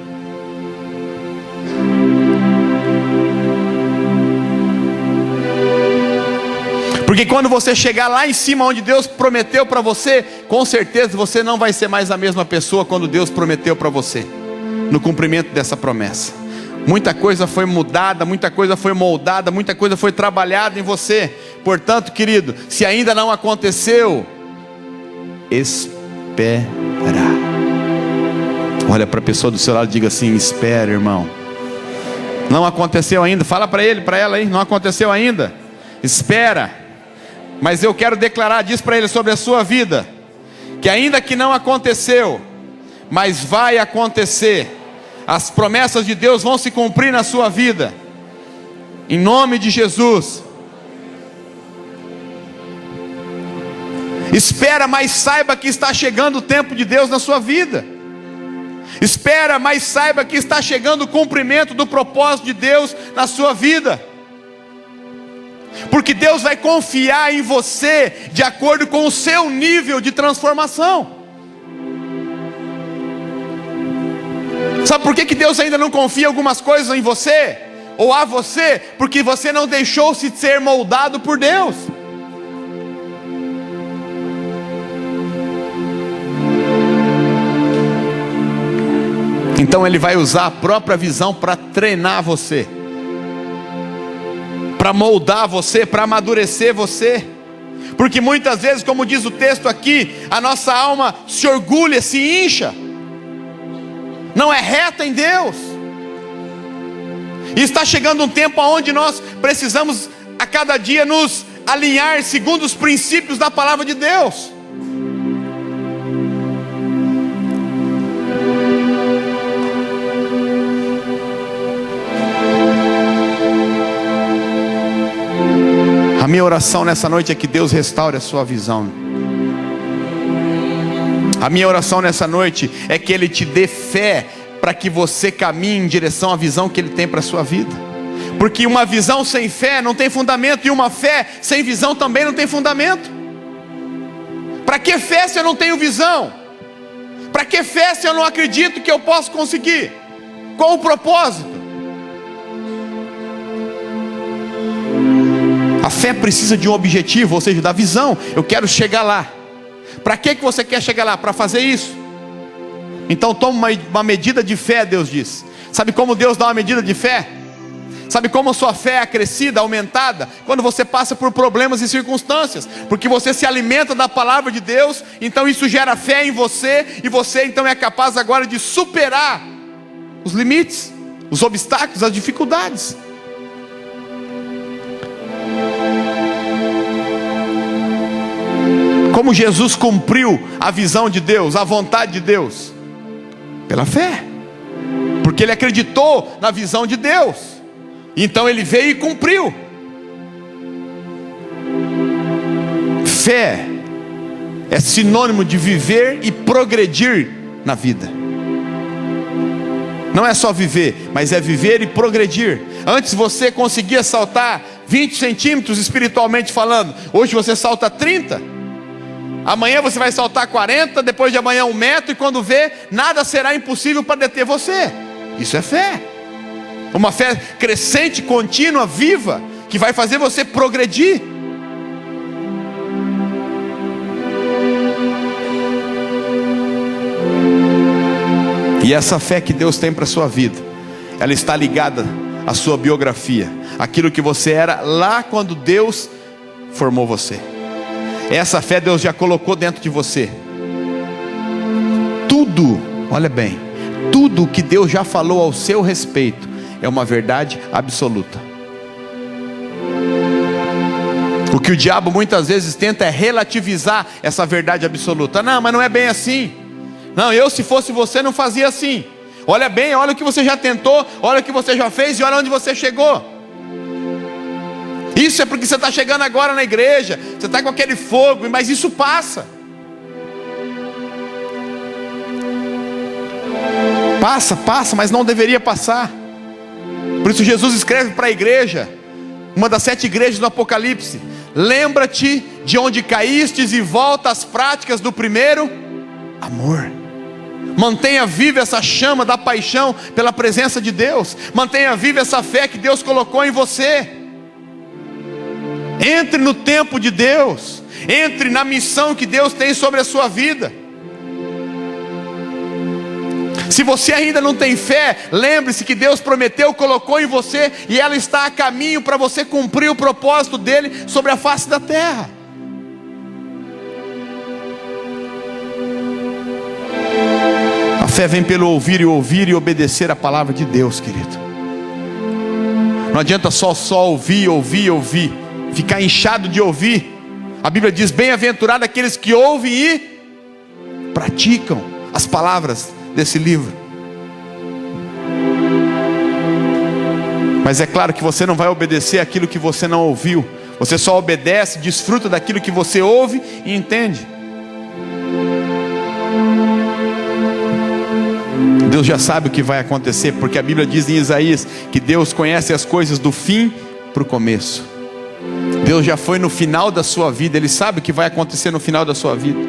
Porque quando você chegar lá em cima onde Deus prometeu para você, com certeza você não vai ser mais a mesma pessoa quando Deus prometeu para você, no cumprimento dessa promessa. Muita coisa foi mudada, muita coisa foi moldada, muita coisa foi trabalhada em você. Portanto, querido, se ainda não aconteceu, espera. Olha para a pessoa do seu lado e diga assim: espera, irmão. Não aconteceu ainda. Fala para ele, para ela aí: não aconteceu ainda. Espera. Mas eu quero declarar, diz para ele sobre a sua vida, que ainda que não aconteceu, mas vai acontecer. As promessas de Deus vão se cumprir na sua vida, em nome de Jesus. Espera, mas saiba que está chegando o tempo de Deus na sua vida. Espera, mas saiba que está chegando o cumprimento do propósito de Deus na sua vida. Porque Deus vai confiar em você de acordo com o seu nível de transformação. Sabe por que Deus ainda não confia algumas coisas em você? Ou a você? Porque você não deixou-se ser moldado por Deus. Então Ele vai usar a própria visão para treinar você, para moldar você, para amadurecer você. Porque muitas vezes, como diz o texto aqui, a nossa alma se orgulha, se incha, não é reta em Deus. E está chegando um tempo onde nós precisamos a cada dia nos alinhar segundo os princípios da palavra de Deus. minha oração nessa noite é que Deus restaure a sua visão. A minha oração nessa noite é que Ele te dê fé para que você caminhe em direção à visão que Ele tem para a sua vida. Porque uma visão sem fé não tem fundamento, e uma fé sem visão também não tem fundamento. Para que fé se eu não tenho visão? Para que fé se eu não acredito que eu posso conseguir? Qual o propósito? A fé precisa de um objetivo, ou seja, da visão. Eu quero chegar lá. Para que você quer chegar lá? Para fazer isso. Então toma uma medida de fé, Deus diz. Sabe como Deus dá uma medida de fé? Sabe como a sua fé é acrescida, aumentada? Quando você passa por problemas e circunstâncias. Porque você se alimenta da palavra de Deus, então isso gera fé em você, e você então é capaz agora de superar os limites, os obstáculos, as dificuldades. Como Jesus cumpriu a visão de Deus, a vontade de Deus? Pela fé. Porque ele acreditou na visão de Deus. Então ele veio e cumpriu. Fé é sinônimo de viver e progredir na vida. Não é só viver, mas é viver e progredir. Antes você conseguia saltar 20 centímetros espiritualmente falando. Hoje você salta 30. Amanhã você vai saltar 40. Depois de amanhã 1 metro. E quando vê, nada será impossível para deter você. Isso é fé. Uma fé crescente, contínua, viva, que vai fazer você progredir. E essa fé que Deus tem para a sua vida, ela está ligada à sua biografia, aquilo que você era lá quando Deus formou você. Essa fé Deus já colocou dentro de você. Tudo, olha bem, tudo que Deus já falou ao seu respeito é uma verdade absoluta. O que o diabo muitas vezes tenta é relativizar essa verdade absoluta. Não, mas não é bem assim. Não, eu se fosse você não fazia assim. Olha bem, olha o que você já tentou, olha o que você já fez e olha onde você chegou. Isso é porque você está chegando agora na igreja, você está com aquele fogo, mas isso passa. Passa, mas não deveria passar. Por isso Jesus escreve para a igreja, uma das 7 igrejas do Apocalipse: lembra-te de onde caístes e volta às práticas do primeiro amor. Mantenha viva essa chama da paixão pela presença de Deus. Mantenha viva essa fé que Deus colocou em você. Entre no tempo de Deus. Entre na missão que Deus tem sobre a sua vida. Se você ainda não tem fé, lembre-se que Deus prometeu, colocou em você, e ela está a caminho para você cumprir o propósito dele sobre a face da terra. A fé vem pelo ouvir e obedecer a palavra de Deus, querido. Não adianta só ouvir, ficar inchado de ouvir. A Bíblia diz: bem-aventurado aqueles que ouvem e praticam as palavras desse livro. Mas é claro que você não vai obedecer aquilo que você não ouviu. Você só obedece, desfruta daquilo que você ouve e entende. Deus já sabe o que vai acontecer, porque a Bíblia diz em Isaías que Deus conhece as coisas do fim para o começo. Deus já foi no final da sua vida, Ele sabe o que vai acontecer no final da sua vida.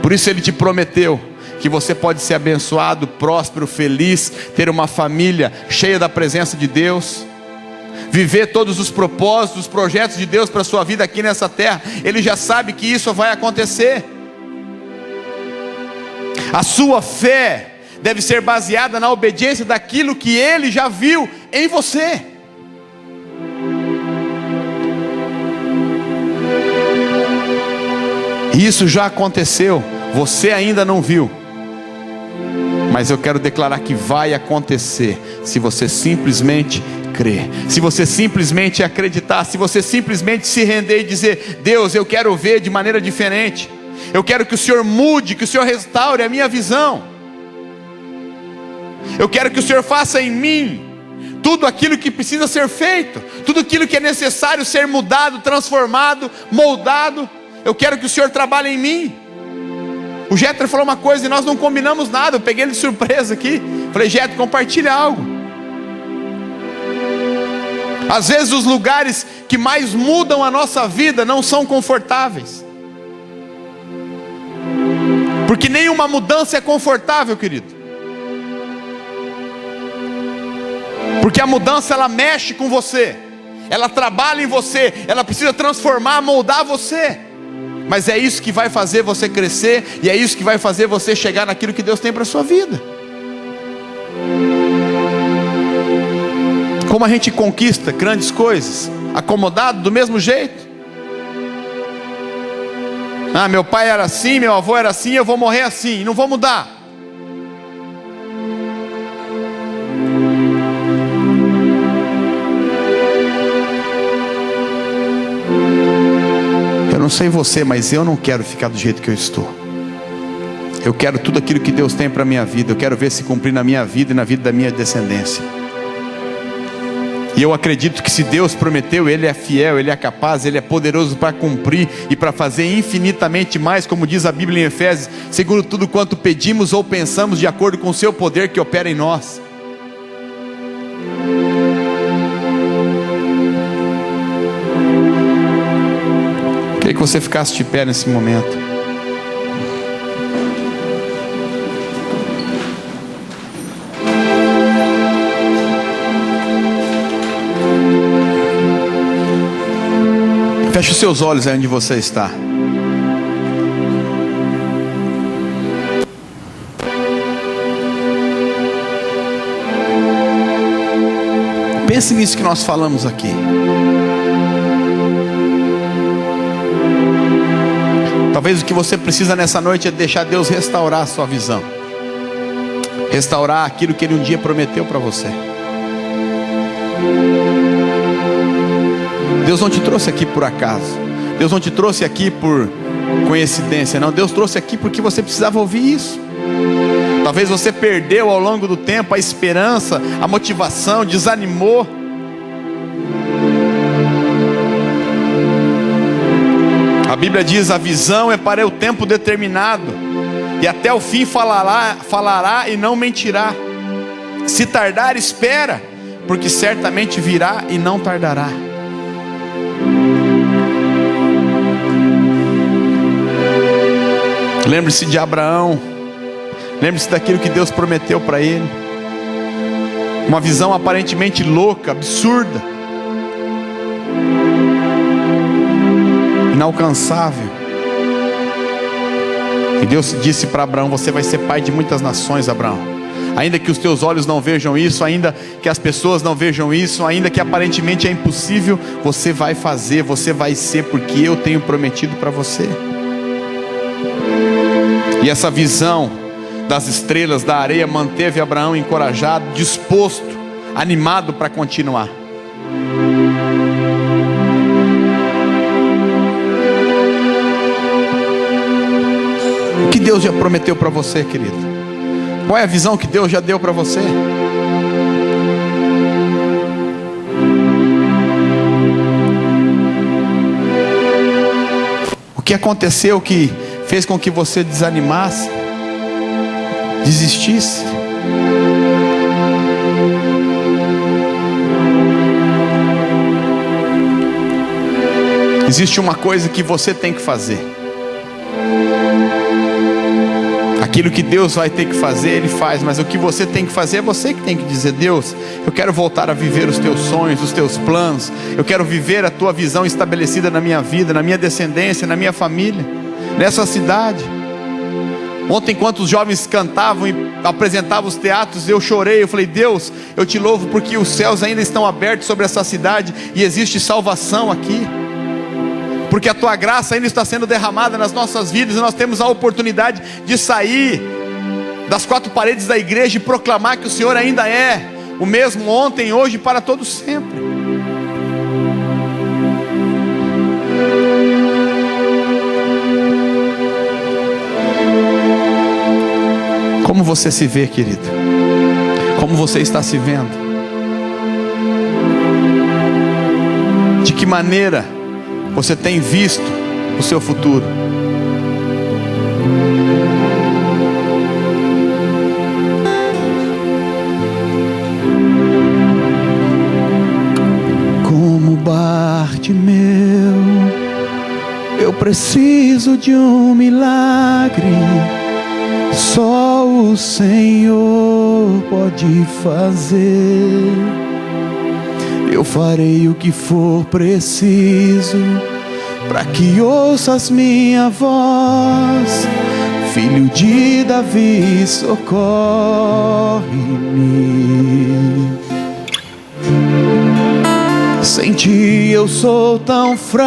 Por isso Ele te prometeu que você pode ser abençoado, próspero, feliz, ter uma família cheia da presença de Deus, viver todos os propósitos, os projetos de Deus para a sua vida aqui nessa terra. Ele já sabe que isso vai acontecer. A sua fé deve ser baseada na obediência daquilo que Ele já viu em você. Isso já aconteceu, você ainda não viu. Mas eu quero declarar que vai acontecer, se você simplesmente crer, se você simplesmente acreditar, se você simplesmente se render e dizer: Deus, eu quero ver de maneira diferente. Eu quero que o Senhor mude, que o Senhor restaure a minha visão. Eu quero que o Senhor faça em mim tudo aquilo que precisa ser feito, tudo aquilo que é necessário ser mudado, transformado, moldado. Eu quero que o Senhor trabalhe em mim. O Jetro falou uma coisa e nós não combinamos nada. Eu peguei ele de surpresa aqui. Falei: Jetro, compartilha algo. Às vezes os lugares que mais mudam a nossa vida não são confortáveis, porque nenhuma mudança é confortável, querido. Porque a mudança, ela mexe com você, ela trabalha em você, ela precisa transformar, moldar você. Mas é isso que vai fazer você crescer, e é isso que vai fazer você chegar naquilo que Deus tem para a sua vida. Como a gente conquista grandes coisas? Acomodado do mesmo jeito. Ah, meu pai era assim, meu avô era assim, eu vou morrer assim, não vou mudar. Eu não sei você, mas eu não quero ficar do jeito que eu estou. Eu quero tudo aquilo que Deus tem para a minha vida. Eu quero ver se cumprir na minha vida e na vida da minha descendência. E eu acredito que se Deus prometeu, Ele é fiel, Ele é capaz, Ele é poderoso para cumprir e para fazer infinitamente mais, como diz a Bíblia em Efésios, segundo tudo quanto pedimos ou pensamos, de acordo com o seu poder que opera em nós. Queria que você ficasse de pé nesse momento. Feche os seus olhos aí onde você está. Pense nisso que nós falamos aqui. Talvez o que você precisa nessa noite é deixar Deus restaurar a sua visão, restaurar aquilo que Ele um dia prometeu para você. Deus não te trouxe aqui por acaso. Deus não te trouxe aqui por coincidência, não. Deus trouxe aqui porque você precisava ouvir isso. Talvez você perdeu ao longo do tempo a esperança, a motivação, desanimou. A Bíblia diz: a visão é para o tempo determinado, e até o fim falará e não mentirá. Se tardar, espera, porque certamente virá e não tardará. Lembre-se de Abraão. Lembre-se daquilo que Deus prometeu para ele. Uma visão aparentemente louca, absurda, inalcançável. E Deus disse para Abraão: você vai ser pai de muitas nações, Abraão. Ainda que os teus olhos não vejam isso, ainda que as pessoas não vejam isso, ainda que aparentemente é impossível, você vai fazer, você vai ser, porque eu tenho prometido para você. E essa visão das estrelas, da areia, manteve Abraão encorajado, disposto, animado para continuar. O que Deus já prometeu para você, querido? Qual é a visão que Deus já deu para você? O que aconteceu que fez com que você desanimasse, desistisse? Existe uma coisa que você tem que fazer. Aquilo que Deus vai ter que fazer, Ele faz. Mas o que você tem que fazer é você que tem que dizer: Deus, eu quero voltar a viver os teus sonhos, os teus planos. Eu quero viver a tua visão estabelecida na minha vida, na minha descendência, na minha família, nessa cidade. Ontem, enquanto os jovens cantavam e apresentavam os teatros, eu chorei. Eu falei: Deus, eu te louvo porque os céus ainda estão abertos sobre essa cidade e existe salvação aqui, porque a tua graça ainda está sendo derramada nas nossas vidas, e nós temos a oportunidade de sair das quatro paredes da igreja e proclamar que o Senhor ainda é o mesmo ontem, hoje e para todo sempre. Como você se vê, querido? Como você está se vendo? De que maneira você tem visto o seu futuro? Como Bartimeu, eu preciso de um milagre. Só o Senhor pode fazer. Eu farei o que for preciso para que ouças minha voz. Filho de Davi, socorre-me. Sem ti eu sou tão frágil,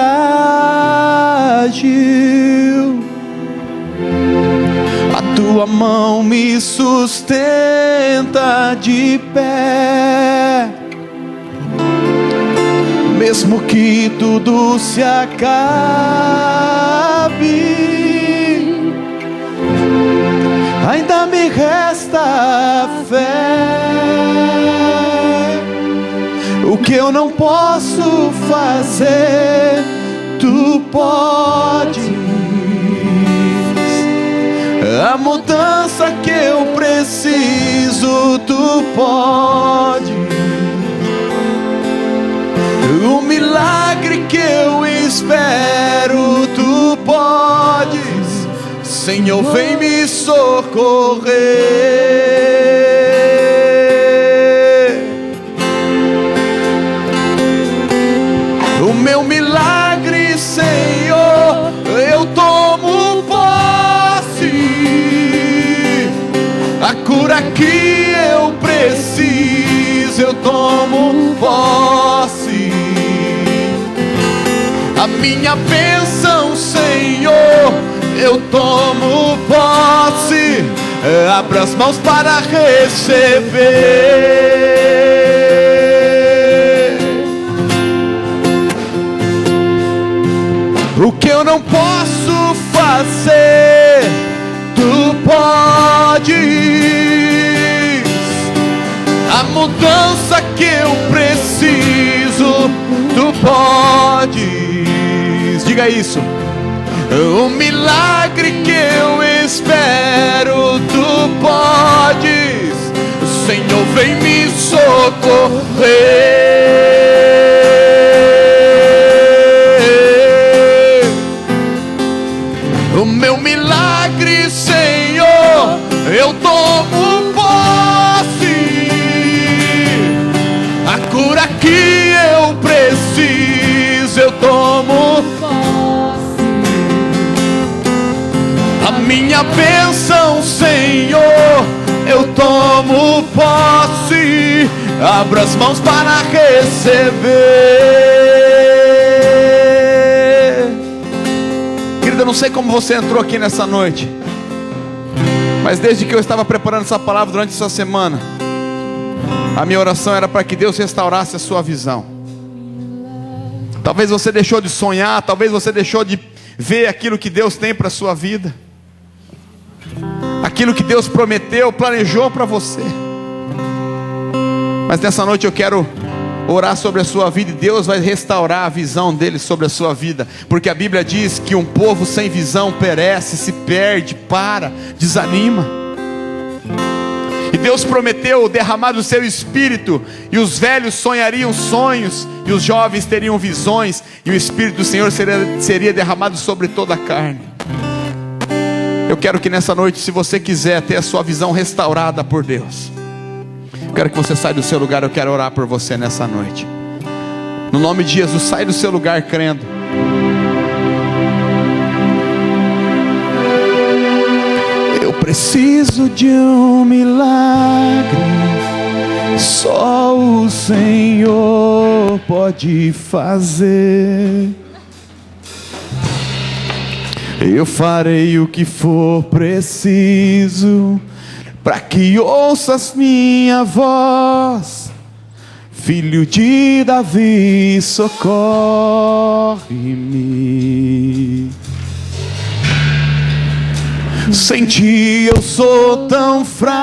a tua mão me sustenta de pé. Mesmo que tudo se acabe, ainda me resta a fé. O que eu não posso fazer, tu podes. A mudança que eu preciso, tu podes. O milagre que eu espero, tu podes. Senhor, vem me socorrer. O meu milagre, Senhor, eu tomo posse. A cura que eu preciso, eu tomo posse. A minha bênção, Senhor, eu tomo posse. Abra as mãos para receber. O que eu não posso fazer, tu podes. A mudança que eu preciso, tu podes. Diga isso. O milagre que eu espero, tu podes. Senhor, vem me socorrer. O meu milagre, Senhor, eu tomo posse. A cura que eu preciso, eu tomo posse. A minha bênção, Senhor, eu tomo posse. Abra as mãos para receber. Querida, eu não sei como você entrou aqui nessa noite, mas desde que eu estava preparando essa palavra durante essa semana, a minha oração era para que Deus restaurasse a sua visão. Talvez você deixou de sonhar, talvez você deixou de ver aquilo que Deus tem para a sua vida, aquilo que Deus prometeu, planejou para você. Mas nessa noite eu quero orar sobre a sua vida, e Deus vai restaurar a visão dele sobre a sua vida, porque a Bíblia diz que um povo sem visão perece, se perde, para, desanima. E Deus prometeu derramar do seu espírito, e os velhos sonhariam sonhos, e os jovens teriam visões, e o Espírito do Senhor seria derramado sobre toda a carne. Eu quero que nessa noite, se você quiser ter a sua visão restaurada por Deus, eu quero que você saia do seu lugar. Eu quero orar por você nessa noite. No nome de Jesus, sai do seu lugar crendo. Eu preciso de um milagre. Só o Senhor pode fazer. Eu farei o que for preciso para que ouças minha voz. Filho de Davi, socorre-me. Sem ti eu sou tão frágil,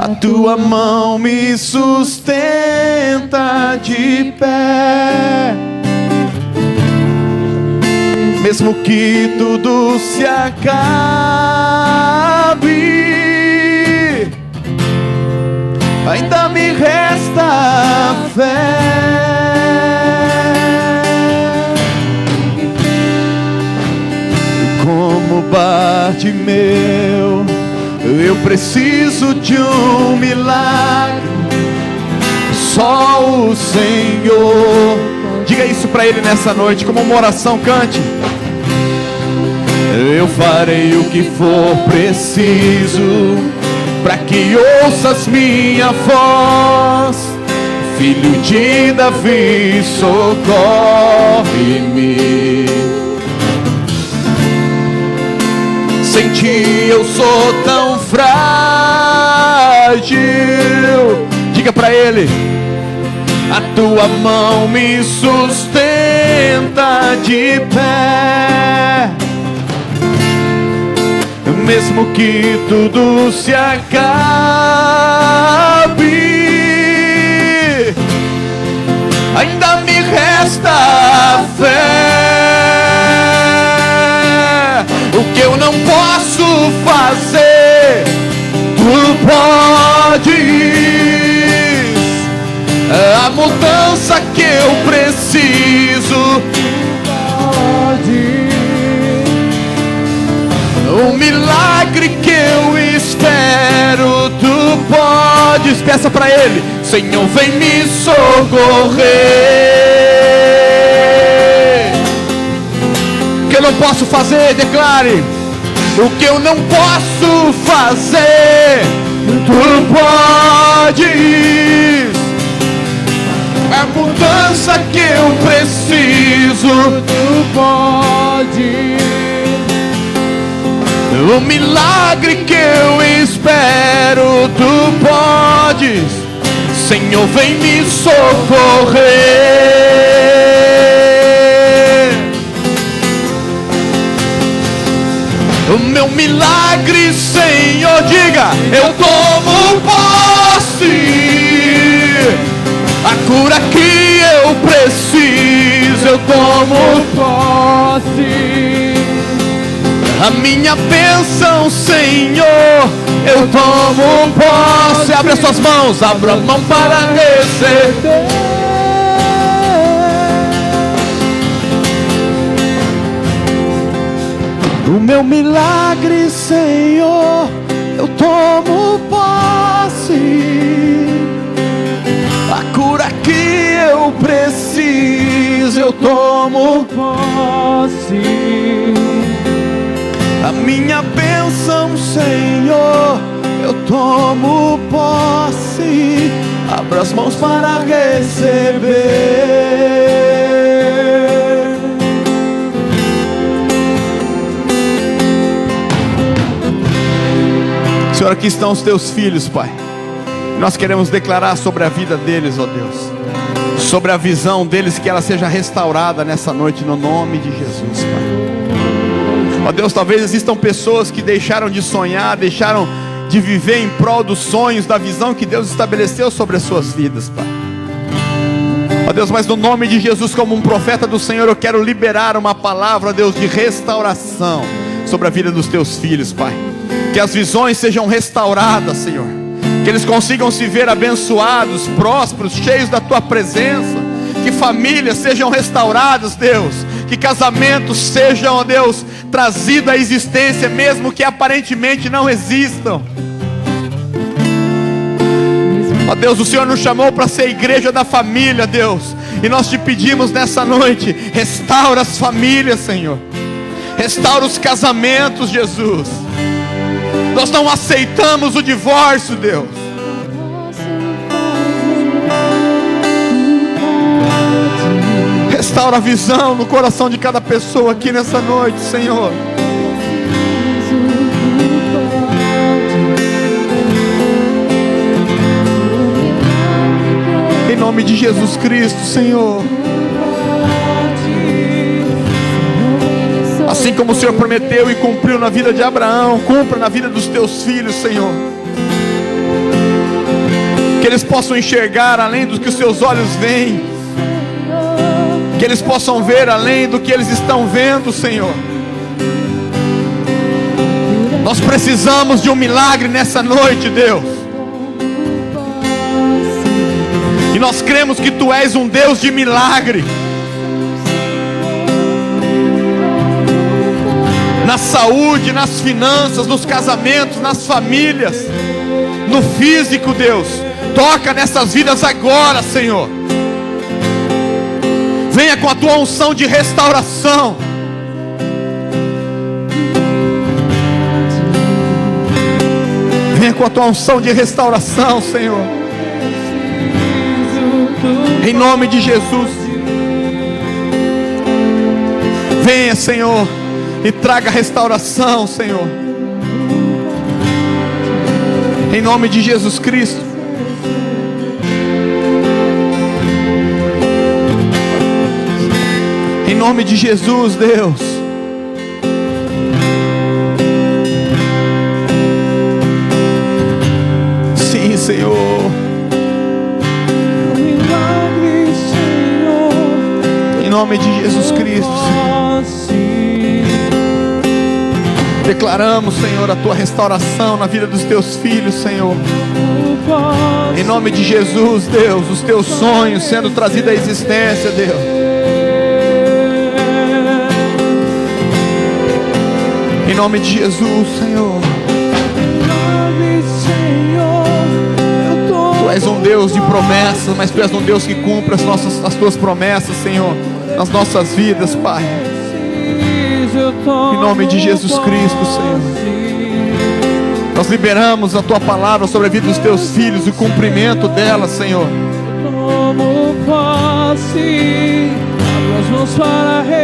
A tua mão me sustenta de pé. Mesmo que tudo se acabe, ainda me resta fé. Como Bartimeu, eu preciso de um milagre. Só o Senhor. Diga isso para Ele nessa noite, como uma oração, cante. Eu farei o que for preciso, para que ouças minha voz. Filho de Davi, socorre-me. Sem ti eu sou tão frágil. Diga para Ele. A tua mão me sustenta de pé. Mesmo que tudo se acabe, ainda me resta fé. O que eu não posso fazer, tu podes. A mudança que eu preciso, pode. O milagre que eu espero, tu podes. Peça para Ele. Senhor, vem me socorrer. O que eu não posso fazer, declare. O que eu não posso fazer, tu podes. A mudança que eu preciso, tu podes. O milagre que eu espero, tu podes. Senhor, vem me socorrer. O meu milagre, Senhor, diga, eu tomo posse. A cura que eu preciso, eu tomo posse. A minha bênção, Senhor, eu tomo posse. Abre as suas mãos, abra a mão para receber. O meu milagre, Senhor, eu tomo posse. A cura que eu preciso, eu tomo posse. A minha bênção, Senhor, eu tomo posse. Abra as mãos para receber. Senhor, aqui estão os teus filhos, Pai. Nós queremos declarar sobre a vida deles, ó Deus, sobre a visão deles, que ela seja restaurada nessa noite, no nome de Jesus, Pai. Ó Deus, talvez existam pessoas que deixaram de sonhar, deixaram de viver em prol dos sonhos, da visão que Deus estabeleceu sobre as suas vidas, Pai. Ó Deus, mas no nome de Jesus, como um profeta do Senhor, eu quero liberar uma palavra, ó Deus, de restauração sobre a vida dos teus filhos, Pai. Que as visões sejam restauradas, Senhor. Que eles consigam se ver abençoados, prósperos, cheios da tua presença. Que famílias sejam restauradas, Deus. Que casamentos sejam, ó Deus, trazidos à existência, mesmo que aparentemente não existam. Ó Deus, o Senhor nos chamou para ser a igreja da família, Deus. E nós te pedimos nessa noite, restaura as famílias, Senhor. Restaura os casamentos, Jesus. Nós não aceitamos o divórcio, Deus. Restaura a visão no coração de cada pessoa aqui nessa noite, Senhor. Em nome de Jesus Cristo, Senhor. Assim como o Senhor prometeu e cumpriu na vida de Abraão, cumpra na vida dos teus filhos, Senhor. Que eles possam enxergar além do que os seus olhos veem. Que eles possam ver além do que eles estão vendo, Senhor. Nós precisamos de um milagre nessa noite, Deus. E nós cremos que Tu és um Deus de milagre. Na saúde, nas finanças, nos casamentos, nas famílias, no físico, Deus. Toca nessas vidas agora, Senhor. Venha com a Tua unção de restauração. Venha com a Tua unção de restauração, Senhor. Em nome de Jesus. Venha, Senhor, e traga restauração, Senhor. Em nome de Jesus Cristo. Em nome de Jesus, Deus. Sim, Senhor. Em nome de Jesus Cristo, Senhor. Declaramos, Senhor, a Tua restauração na vida dos Teus filhos, Senhor. Em nome de Jesus, Deus, os Teus sonhos sendo trazidos à existência, Deus. Em nome de Jesus, Senhor. Tu és um Deus de promessas, mas Tu és um Deus que cumpre as Tuas promessas, Senhor, nas nossas vidas, Pai. Em nome de Jesus Cristo, Senhor. Nós liberamos a Tua palavra sobre a vida dos Teus filhos, o cumprimento dela, Senhor.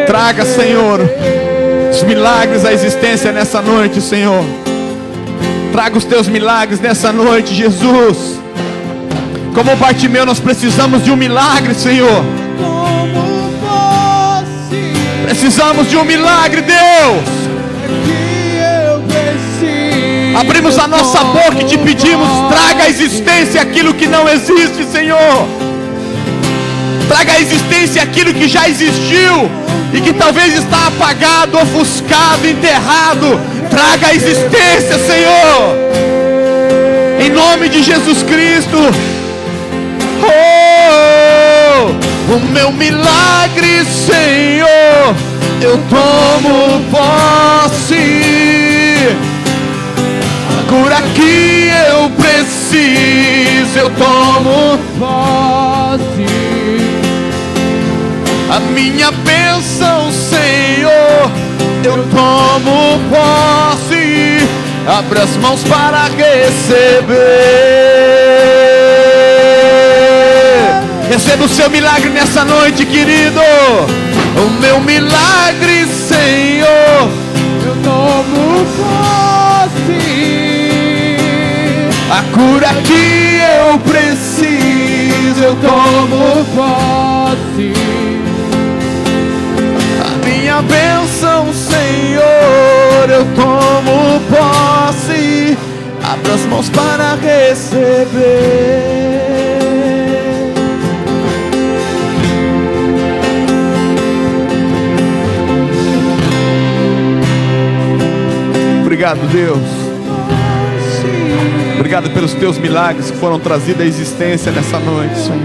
Traga, Senhor, os milagres à existência nessa noite, Senhor. Traga os Teus milagres nessa noite, Jesus. Como Bartimeu, nós precisamos de um milagre, Senhor. Precisamos de um milagre, Deus. Abrimos a nossa boca e Te pedimos: traga à existência aquilo que não existe, Senhor. Traga à existência aquilo que já existiu e que talvez está apagado, ofuscado, enterrado. Traga à existência, Senhor. Em nome de Jesus Cristo. O meu milagre, Senhor, eu tomo posse. A cura que eu preciso, eu tomo posse. A minha bênção, Senhor, eu tomo posse. Abra as mãos para receber. Receba o seu milagre nessa noite, querido. O meu milagre, Senhor, eu tomo posse. A cura que eu preciso, eu tomo posse. A minha bênção, Senhor, eu tomo posse. Abra as mãos para receber. Obrigado, Deus. Obrigado pelos Teus milagres que foram trazidos à existência nessa noite, Senhor.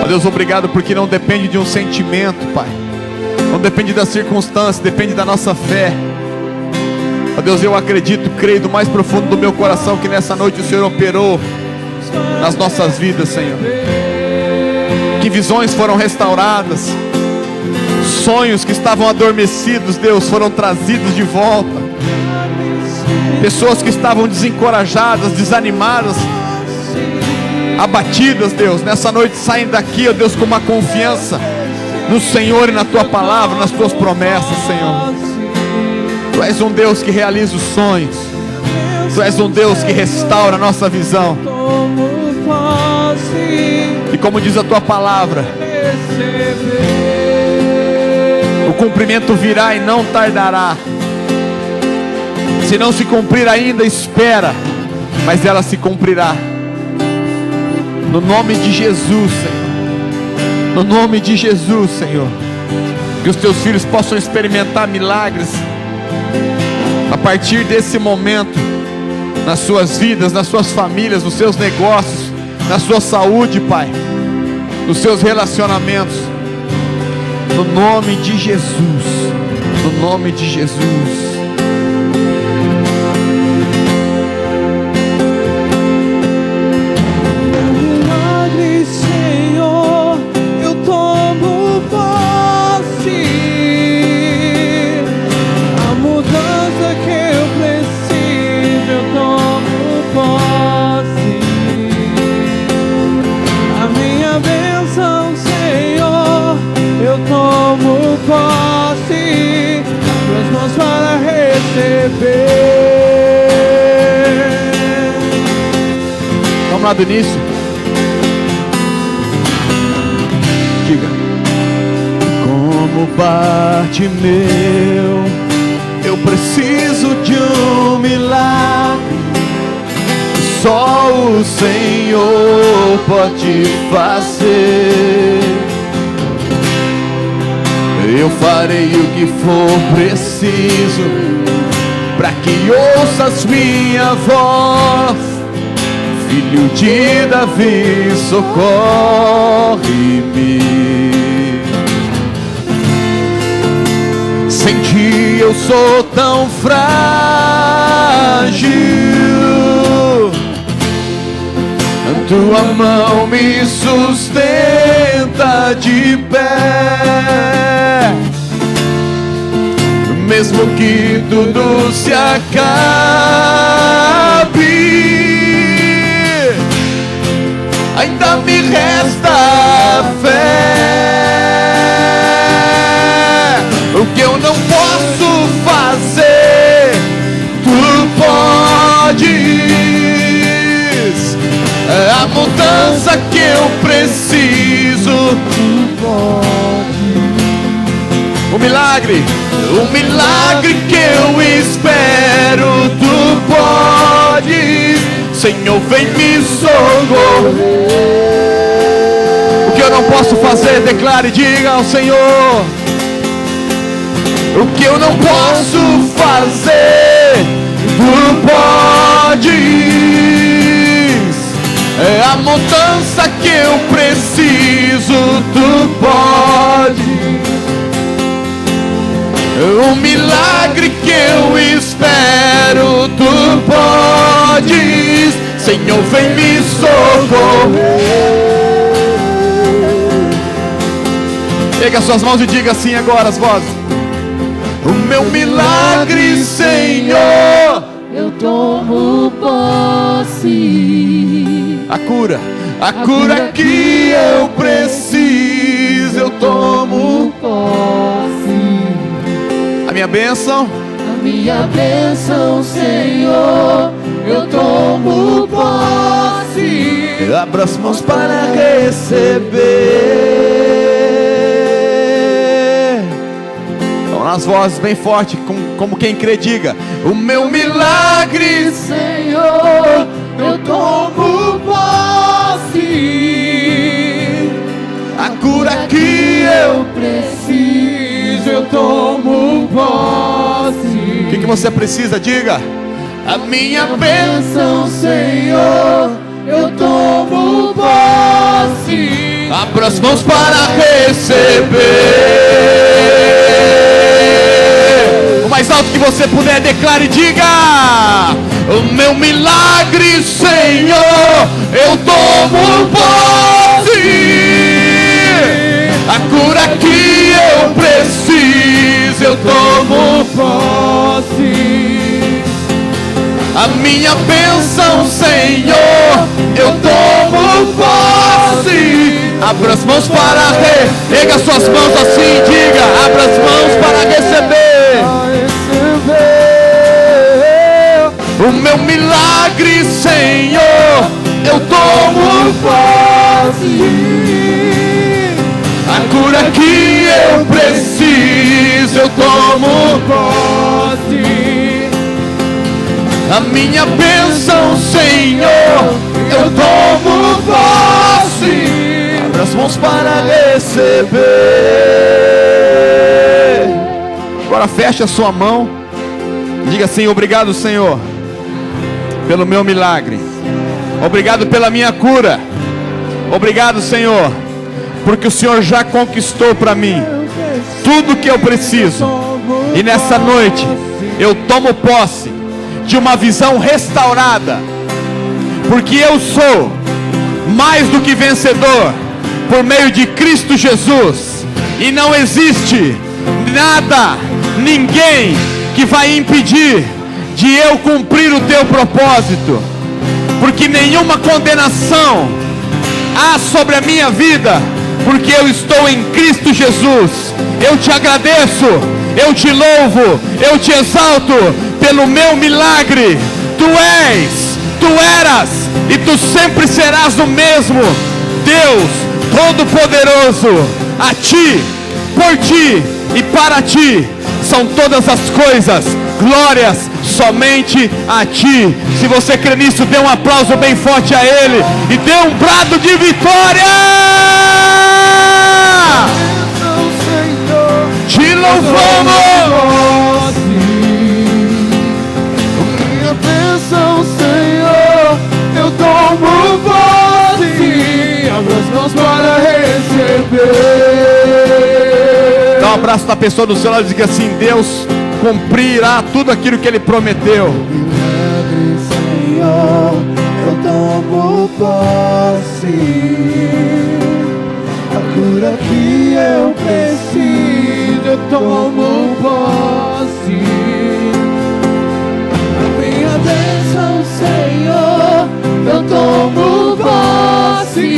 Ó Deus, obrigado porque não depende de um sentimento, Pai. Não depende das circunstâncias, depende da nossa fé. Ó Deus, eu acredito, creio do mais profundo do meu coração que nessa noite o Senhor operou nas nossas vidas, Senhor. Que visões foram restauradas. Sonhos que estavam adormecidos, Deus, foram trazidos de volta. Pessoas que estavam desencorajadas, desanimadas, abatidas, Deus, nessa noite saem daqui, ó Deus, com uma confiança no Senhor e na Tua palavra, nas Tuas promessas, Senhor. Tu és um Deus que realiza os sonhos. Tu és um Deus que restaura a nossa visão. E como diz a Tua palavra, o cumprimento virá e não tardará. Se não se cumprir ainda, espera, mas ela se cumprirá. No nome de Jesus, Senhor. No nome de Jesus, Senhor. Que os teus filhos possam experimentar milagres a partir desse momento, nas suas vidas, nas suas famílias, nos seus negócios, na sua saúde, Pai, nos seus relacionamentos. No nome de Jesus. No nome de Jesus. Vamos lá do início. Diga: como Bartimeu, eu preciso de um milagre. Só o Senhor pode fazer. Eu farei o que for preciso, para que ouças minha voz. Filho de Davi, socorre-me. Sem ti eu sou tão frágil, tua mão me sustenta de pé. Mesmo que tudo se acabe, ainda me resta fé. O que eu não posso fazer, tu podes. É a mudança que eu preciso, tu podes. O milagre que eu espero, tu podes. Senhor, vem me socorrer. O que eu não posso fazer, declare e diga ao Senhor. O que eu não posso fazer, tu podes. É a mudança que eu preciso, tu podes. O milagre que eu espero, tu podes. Senhor, vem me socorrer. Pega suas mãos e diga assim agora as vozes: o meu milagre, Senhor, eu tomo posse. A cura que eu preciso, eu tomo posse. A minha bênção, Senhor, eu tomo posse. Abra as mãos para receber. Então, nas vozes bem forte, como quem crê, diga: o meu milagre, Senhor, eu tomo posse. A cura que eu preciso, eu tomo posse. O que você precisa? Diga: a minha bênção, Senhor, eu tomo posse. Abra as mãos para receber. O mais alto que você puder, declare e diga: o meu milagre, Senhor, eu tomo posse. A cura que eu preciso, eu tomo posse. A minha bênção, Senhor, eu tomo posse. Abra as mãos para erga suas mãos assim, diga: abra as mãos para receber. O meu milagre, Senhor, eu tomo posse. A cura que eu preciso, eu tomo posse. A minha bênção, Senhor, eu tomo posse. Abra as mãos para receber. Agora feche a sua mão. Diga assim: obrigado, Senhor, pelo meu milagre. Obrigado pela minha cura. Obrigado, Senhor, porque o Senhor já conquistou para mim tudo que eu preciso. E nessa noite eu tomo posse de uma visão restaurada, porque eu sou mais do que vencedor por meio de Cristo Jesus. E não existe nada, ninguém que vai impedir de eu cumprir o teu propósito, porque nenhuma condenação há sobre a minha vida, porque eu estou em Cristo Jesus. Eu te agradeço, eu te louvo, eu te exalto pelo meu milagre. Tu és, tu eras e tu sempre serás o mesmo Deus Todo-Poderoso. A ti, por ti e para ti são todas as coisas. Glórias somente a ti. Se você crê nisso, dê um aplauso bem forte a Ele e dê um brado de vitória. Te louvamos. Minha bênção, Senhor, eu tomo posse. Abra as mãos para receber. Dá um abraço na pessoa do seu lado e diga assim: Deus cumprirá tudo aquilo que Ele prometeu. Milagre, Senhor, eu tomo posse. A cura que eu preciso, eu tomo posse. A minha bênção, Senhor, eu tomo posse.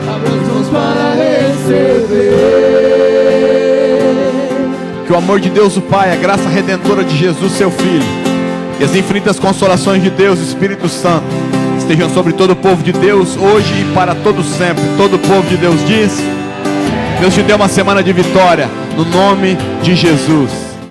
Abra as mãos para receber. Que o amor de Deus o Pai, a graça redentora de Jesus seu Filho e as infinitas consolações de Deus, Espírito Santo, estejam sobre todo o povo de Deus, hoje e para todo sempre. Todo o povo de Deus diz: Deus te dê uma semana de vitória, no nome de Jesus.